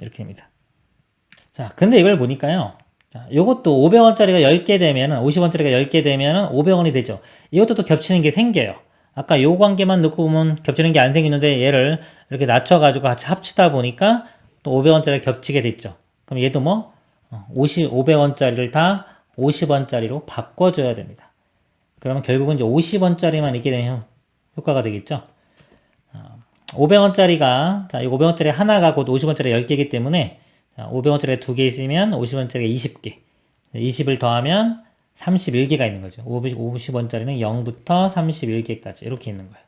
이렇게 됩니다. 자, 근데 이걸 보니까요. 자, 요것도 500원짜리가 10개 되면은 50원짜리가 10개 되면은 500원이 되죠. 이것도 또 겹치는 게 생겨요. 아까 요 관계만 넣고 보면 겹치는 게 안 생기는데 얘를 이렇게 낮춰가지고 같이 합치다 보니까 또 500원짜리 겹치게 됐죠. 그럼 얘도 뭐 500원짜리를 다 50원짜리로 바꿔줘야 됩니다. 그러면 결국은 이제 50원짜리만 있게 되는 효과가 되겠죠. 500원짜리가 자, 이 500원짜리 하나가 곧 50원짜리 10개이기 때문에 500원짜리 2개 있으면 50원짜리 20개. 20을 더하면 31개가 있는 거죠. 50원짜리는 0부터 31개까지 이렇게 있는 거예요.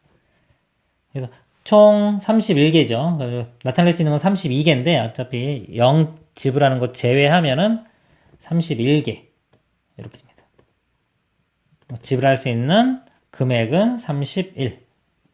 그래서 총 31개죠. 나타낼 수 있는 건 32개인데 어차피 0 지불하는 것 제외하면은 31개 이렇게 됩니다. 지불할 수 있는 금액은 31.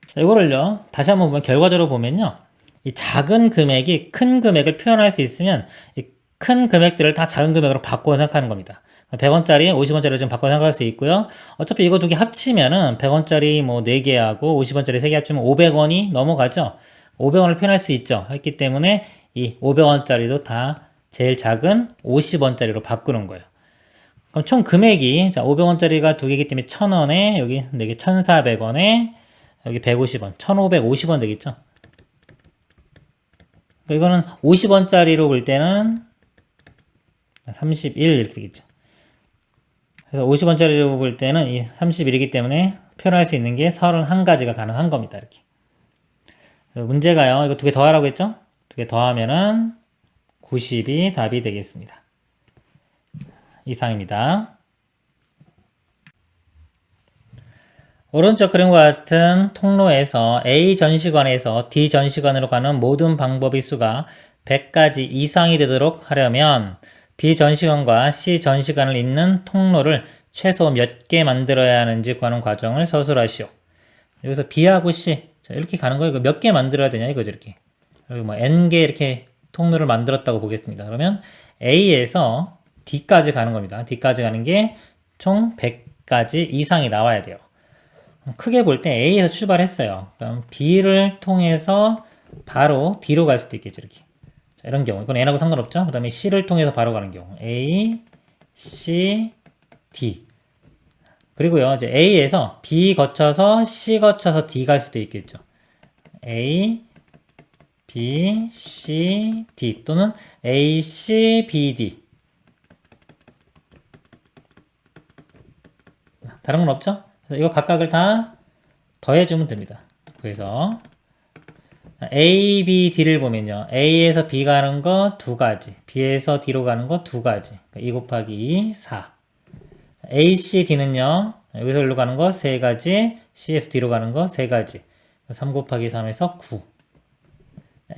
자, 이거를요 다시 한번 보면 결과적으로 보면요 이 작은 금액이 큰 금액을 표현할 수 있으면 이 큰 금액들을 다 작은 금액으로 바꿔 생각하는 겁니다. 100원짜리, 50원짜리를 좀 바꿔 생각할 수 있고요. 어차피 이거 2개 합치면은 100원짜리 뭐 4개하고 50원짜리 3개 합치면 500원이 넘어가죠. 500원을 표현할 수 있죠. 했기 때문에 이 500원짜리도 다 제일 작은 50원짜리로 바꾸는 거예요. 그럼 총 금액이 자 500원짜리가 2개이기 때문에 1000원에 여기 4개 1400원에 여기 150원, 1550원 되겠죠. 그러니까 이거는 50원짜리로 볼 때는 31 이렇게 되겠죠. 그래서 50원짜리로 볼 때는 이 31이기 때문에 표현할 수 있는 게 31가지가 가능한 겁니다. 이렇게. 문제가요. 이거 2개 더하라고 했죠? 2개 더하면은 90이 답이 되겠습니다. 이상입니다. 오른쪽 그림과 같은 통로에서 A 전시관에서 D 전시관으로 가는 모든 방법의 수가 100가지 이상이 되도록 하려면 B 전시관과 C 전시관을 잇는 통로를 최소 몇 개 만들어야 하는지 구하는 과정을 서술하시오. 여기서 B하고 C 자, 이렇게 가는 거예요. 몇 개 만들어야 되냐 이거죠. 이렇게 여기 뭐 N개 이렇게 통로를 만들었다고 보겠습니다. 그러면 A에서 D까지 가는 겁니다. D까지 가는 게 총 100가지 이상이 나와야 돼요. 크게 볼 때 A에서 출발했어요. 그럼 B를 통해서 바로 D로 갈 수도 있겠죠. 이렇게. 자, 이런 경우. 이건 N하고 상관없죠. 그 다음에 C를 통해서 바로 가는 경우. A, C, D. 그리고요, 이제 A에서 B 거쳐서 C 거쳐서 D 갈 수도 있겠죠. A, B, C, D 또는 A, C, B, D. 다른 건 없죠? 그래서 이거 각각을 다 더해주면 됩니다. 그래서 A, B, D를 보면요. A에서 B 가는 거 두 가지, B에서 D로 가는 거 두 가지. 2 곱하기 2, 4. A, C, D는요. 여기서 여기로 가는 거 세 가지, C에서 D로 가는 거 세 가지. 3 곱하기 3에서 9.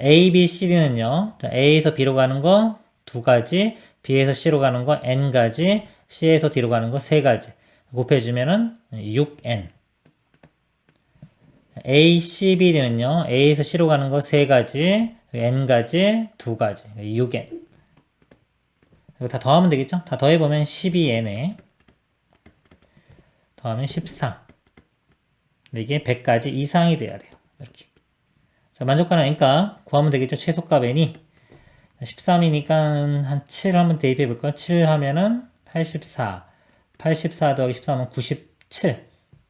A, B, C, D는요. A에서 B로 가는 거 두 가지, B에서 C로 가는 거 N 가지, C에서 D로 가는 거 세 가지. 곱해주면은 6N. A, C, B, D는요. A에서 C로 가는 거 세 가지, N 가지, 두 가지. 6N. 이거 다 더하면 되겠죠? 다 더해보면 12N에 더하면 14. 근데 이게 100가지 이상이 돼야 돼요. 이렇게. 자, 만족가능 n값 구하면 되겠죠? 최소값 n이 13이니까 한 7 한번 대입해 볼까요? 7 하면은 84. 84 더하기 13은 97.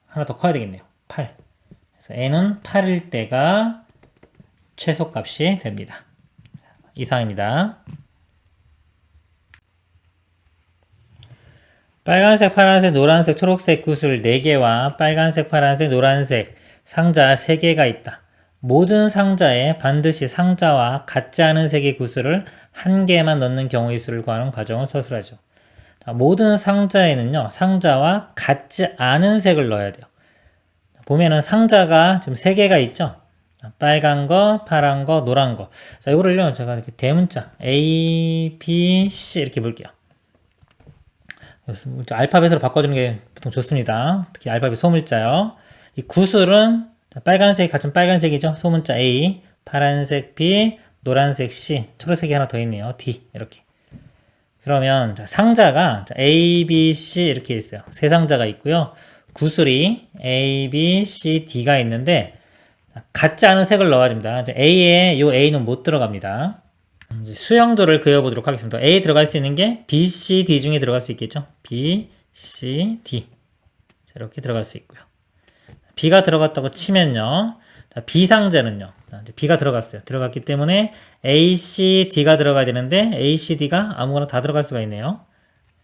하나 더 커야 되겠네요. 8. 그래서 n은 8일 때가 최소값이 됩니다. 이상입니다. 빨간색, 파란색, 노란색, 초록색 구슬 4개와 빨간색, 파란색, 노란색 상자 3개가 있다. 모든 상자에 반드시 상자와 같지 않은 색의 구슬을 1개만 넣는 경우의 수를 구하는 과정을 서술하죠. 모든 상자에는요, 상자와 같지 않은 색을 넣어야 돼요. 보면은 상자가 지금 3개가 있죠? 빨간 거, 파란 거, 노란 거. 자, 이거를요, 제가 이렇게 대문자 A, B, C 이렇게 볼게요. 알파벳으로 바꿔주는 게 보통 좋습니다. 특히 알파벳 소문자요. 이 구슬은 빨간색이 같은 빨간색이죠. 소문자 A, 파란색 B, 노란색 C, 초록색이 하나 더 있네요. D 이렇게. 그러면 상자가 A, B, C 이렇게 있어요. 세 상자가 있고요. 구슬이 A, B, C, D가 있는데 같지 않은 색을 넣어야 됩니다. A에 이 A는 못 들어갑니다. 이제 수영도를 그려보도록 하겠습니다. A에 들어갈 수 있는 게 B, C, D 중에 들어갈 수 있겠죠. B, C, D 이렇게 들어갈 수 있고요. B가 들어갔다고 치면요. B 상자는요. B가 들어갔어요. 들어갔기 때문에 A, C, D가 들어가야 되는데 A, C, D가 아무거나 다 들어갈 수가 있네요.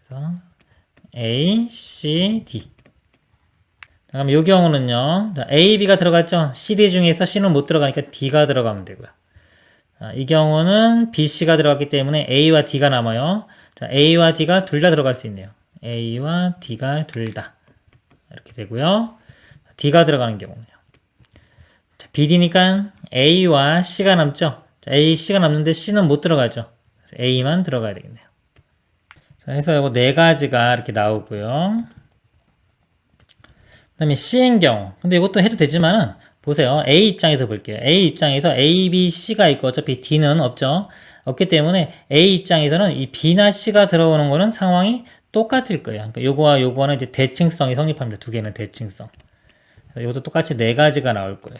그래서 A, C, D. 그럼 이 경우는요. A, B가 들어갔죠. C, D 중에서 C는 못 들어가니까 D가 들어가면 되고요. 이 경우는 B, C가 들어갔기 때문에 A와 D가 남아요. A와 D가 둘 다 들어갈 수 있네요. A와 D가 둘 다. 이렇게 되고요. D가 들어가는 경우는요. BD니까 A와 C가 남죠. A, C가 남는데 C는 못 들어가죠. 그래서 A만 들어가야 되겠네요. 자, 그래서 이거 네 가지가 이렇게 나오고요. 그 다음에 C인 경우. 근데 이것도 해도 되지만은 보세요. A 입장에서 볼게요. A 입장에서 A, B, C가 있고 어차피 D는 없죠. 없기 때문에 A 입장에서는 이 B나 C가 들어오는 거는 상황이 똑같을 거예요. 그러니까 요거와 요거는 이제 대칭성이 성립합니다. 두 개는 대칭성. 이것도 똑같이 네 가지가 나올 거예요.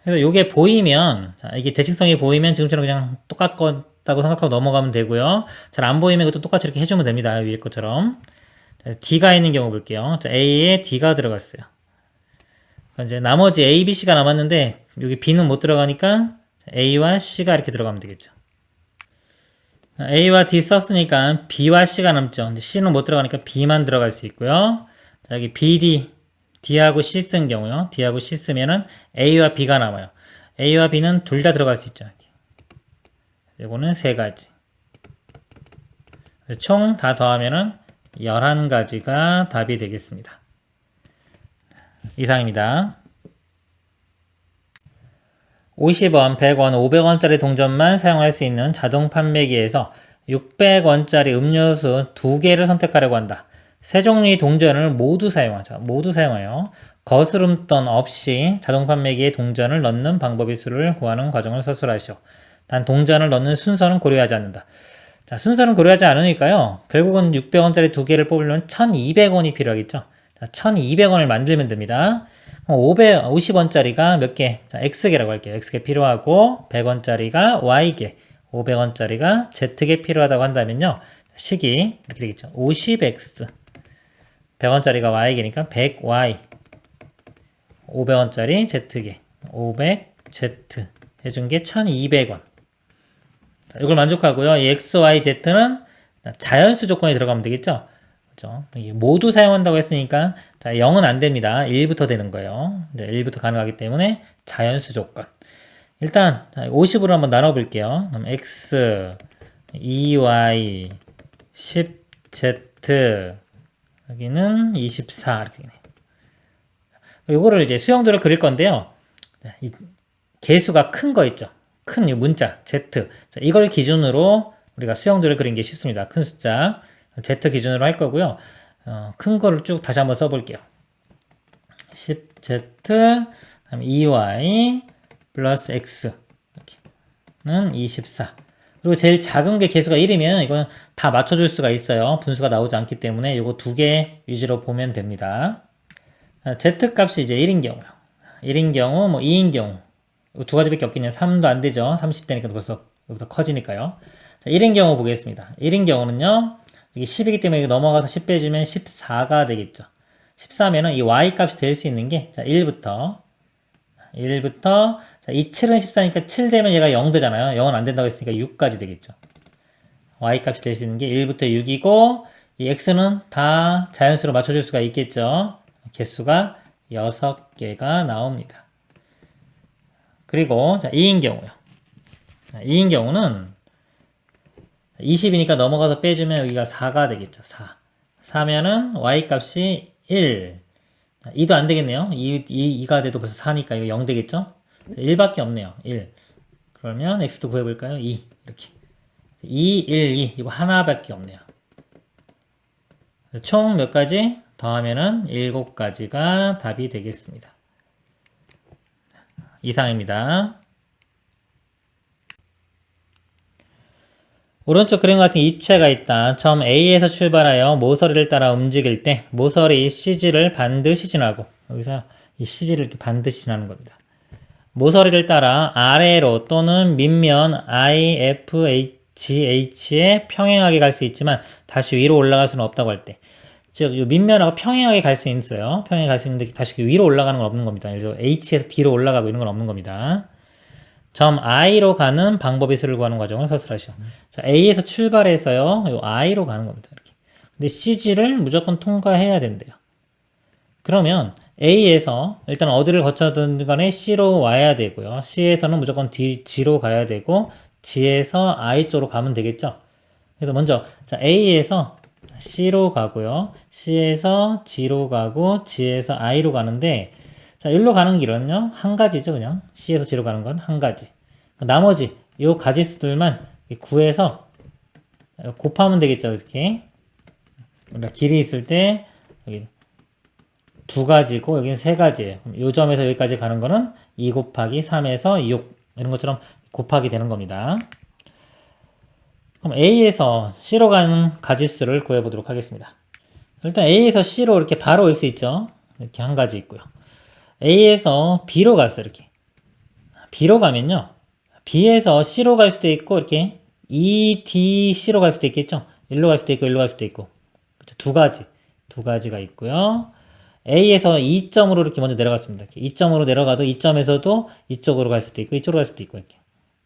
그래서 요게 보이면, 자, 이게 대칭성이 보이면 지금처럼 그냥 똑같다고 생각하고 넘어가면 되고요. 잘 안 보이면 이것도 똑같이 이렇게 해주면 됩니다. 위에 것처럼. 자, D가 있는 경우 볼게요. 자, A에 D가 들어갔어요. 이제 나머지 A, B, C가 남았는데 여기 B는 못 들어가니까 A와 C가 이렇게 들어가면 되겠죠. A와 D 썼으니까 B와 C가 남죠. 근데 C는 못 들어가니까 B만 들어갈 수 있고요. 자, 여기 B, D, D하고 C 쓴 경우요. D하고 C 쓰면은 A와 B가 남아요. A와 B는 둘 다 들어갈 수 있죠. 이거는 세 가지. 총 다 더하면은 11가지가 답이 되겠습니다. 이상입니다. 50원, 100원, 500원짜리 동전만 사용할 수 있는 자동 판매기에서 600원짜리 음료수 2개를 선택하려고 한다. 세 종류의 동전을 모두 사용하죠. 모두 사용하여 거스름돈 없이 자동 판매기에 동전을 넣는 방법의 수를 구하는 과정을 서술하시오. 단 동전을 넣는 순서는 고려하지 않는다. 자, 순서는 고려하지 않으니까요. 결국은 600원짜리 2개를 뽑으려면 1200원이 필요하겠죠. 자, 1200원을 만들면 됩니다. 50원짜리가 몇 개? 자, X개라고 할게요. X개 필요하고 100원짜리가 Y개, 500원짜리가 Z개 필요하다고 한다면요. 식이 이렇게 되겠죠. 50X 100원짜리가 Y개니까 100Y 500원짜리 Z개 500Z 해준 게 1200원. 이걸 만족하고요. 이 X, Y, Z는 자연수 조건이 들어가면 되겠죠. 그죠? 이게 모두 사용한다고 했으니까 자 0은 안 됩니다. 1부터 되는 거예요. 네, 1부터 가능하기 때문에 자연수 조건. 일단 50으로 한번 나눠 볼게요. 그럼 x 2y 10z 여기는 24 이렇게 되네요. 요거를 이제 수형들을 그릴 건데요. 이 개수가 큰 거 있죠. 큰 이 문자 z. 자, 이걸 기준으로 우리가 수형들을 그린 게 쉽습니다. 큰 숫자 z 기준으로 할 거고요. 큰 거를 쭉 다시 한번 써볼게요. 10z 다음에 2y 플러스 x 이렇게는 24. 그리고 제일 작은 게 개수가 1이면 이건 다 맞춰줄 수가 있어요. 분수가 나오지 않기 때문에 이거 두 개 위주로 보면 됩니다. z 값이 이제 1인 경우요. 1인 경우, 뭐 2인 경우 두 가지밖에 없겠네요. 3도 안 되죠. 30대니까 벌써 여기부터 커지니까요. 자, 1인 경우 보겠습니다. 1인 경우는요. 이게 10이기 때문에 이게 넘어가서 10 빼주면 14가 되겠죠. 14면은 이 y 값이 될 수 있는 게 자, 1부터 자, 이 7은 14니까 7 되면 얘가 0 되잖아요. 0은 안 된다고 했으니까 6까지 되겠죠. y 값이 될 수 있는 게 1부터 6이고 이 x는 다 자연수로 맞춰줄 수가 있겠죠. 개수가 6개가 나옵니다. 그리고 자 2인 경우요. 자, 2인 경우는 20이니까 넘어가서 빼주면 여기가 4가 되겠죠. 4. 4면은 y 값이 1. 2도 안 되겠네요. 2가 돼도 벌써 4니까 이거 0 되겠죠? 1밖에 없네요. 1. 그러면 x도 구해볼까요? 2. 이렇게. 2, 1, 2. 이거 하나밖에 없네요. 총 몇 가지? 더하면은 7가지가 답이 되겠습니다. 이상입니다. 오른쪽 그림 같은 입체가 있다. 점 A에서 출발하여 모서리를 따라 움직일 때 모서리 CG를 반드시 지나고 여기서 이 CG를 이렇게 반드시 지나는 겁니다. 모서리를 따라 아래로 또는 밑면 IFHH에 평행하게 갈 수 있지만 다시 위로 올라갈 수는 없다고 할 때 즉, 이 밑면하고 평행하게 갈 수 있어요. 평행하게 갈 수 있는데 다시 위로 올라가는 건 없는 겁니다. 예를 들어 H에서 D로 올라가고 이런 건 없는 겁니다. 점 I로 가는 방법의 수를 구하는 과정을 서술하시오. 자, A에서 출발해서요, 요 I로 가는 겁니다. 이렇게. 근데 CG를 무조건 통과해야 된대요. 그러면 A에서 일단 어디를 거쳐든 간에 C로 와야 되고요. C에서는 무조건 G로 가야 되고, G에서 I 쪽으로 가면 되겠죠. 그래서 먼저, 자, A에서 C로 가고요. C에서 G로 가고, G에서 I로 가는데, 자, 여기로 가는 길은요, 한 가지죠, 그냥. C에서 G로 가는 건 한 가지. 나머지, 요 가지수들만 구해서 곱하면 되겠죠, 이렇게. 우리가 길이 있을 때, 여기 두 가지고, 여기는 세 가지예요. 그럼 요 점에서 여기까지 가는 거는 2 곱하기 3에서 6. 이런 것처럼 곱하기 되는 겁니다. 그럼 A에서 C로 가는 가지수를 구해보도록 하겠습니다. 일단 A에서 C로 이렇게 바로 올 수 있죠. 이렇게 한 가지 있고요. A에서 B로 갔어요, 이렇게. B로 가면요. B에서 C로 갈 수도 있고, 이렇게 EDC로 갈 수도 있겠죠. 일로 갈 수도 있고, 일로 갈 수도 있고. 그렇죠? 두 가지가 있고요. A에서 2점으로 이렇게 먼저 내려갔습니다. 이렇게 2점으로 내려가도 2점에서도 이쪽으로 갈 수도 있고, 이쪽으로 갈 수도 있고, 이렇게.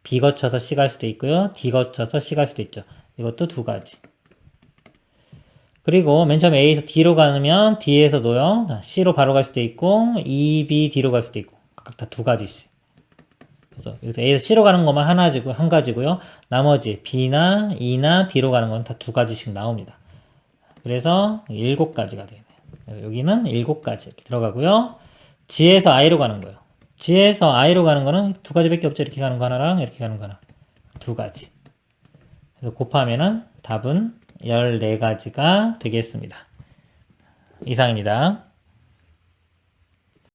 B 거쳐서 C 갈 수도 있고요. D 거쳐서 C 갈 수도 있죠. 이것도 두 가지. 그리고 맨 처음에 A에서 D로 가면 D에서도요. C로 바로 갈 수도 있고 E, B, D로 갈 수도 있고 각각 다 두 가지씩. 그래서 여기서 A에서 C로 가는 것만 한 가지고요. 나머지 B나 E나 D로 가는 건 다 두 가지씩 나옵니다. 그래서 7가지가 되네요. 여기는 7가지 이렇게 들어가고요. G에서 I로 가는 거예요. G에서 I로 가는 거는 두 가지밖에 없죠. 이렇게 가는 거 하나랑 이렇게 가는 거 하나. 두 가지. 그래서 곱하면은 답은 14가지가 되겠습니다. 이상입니다.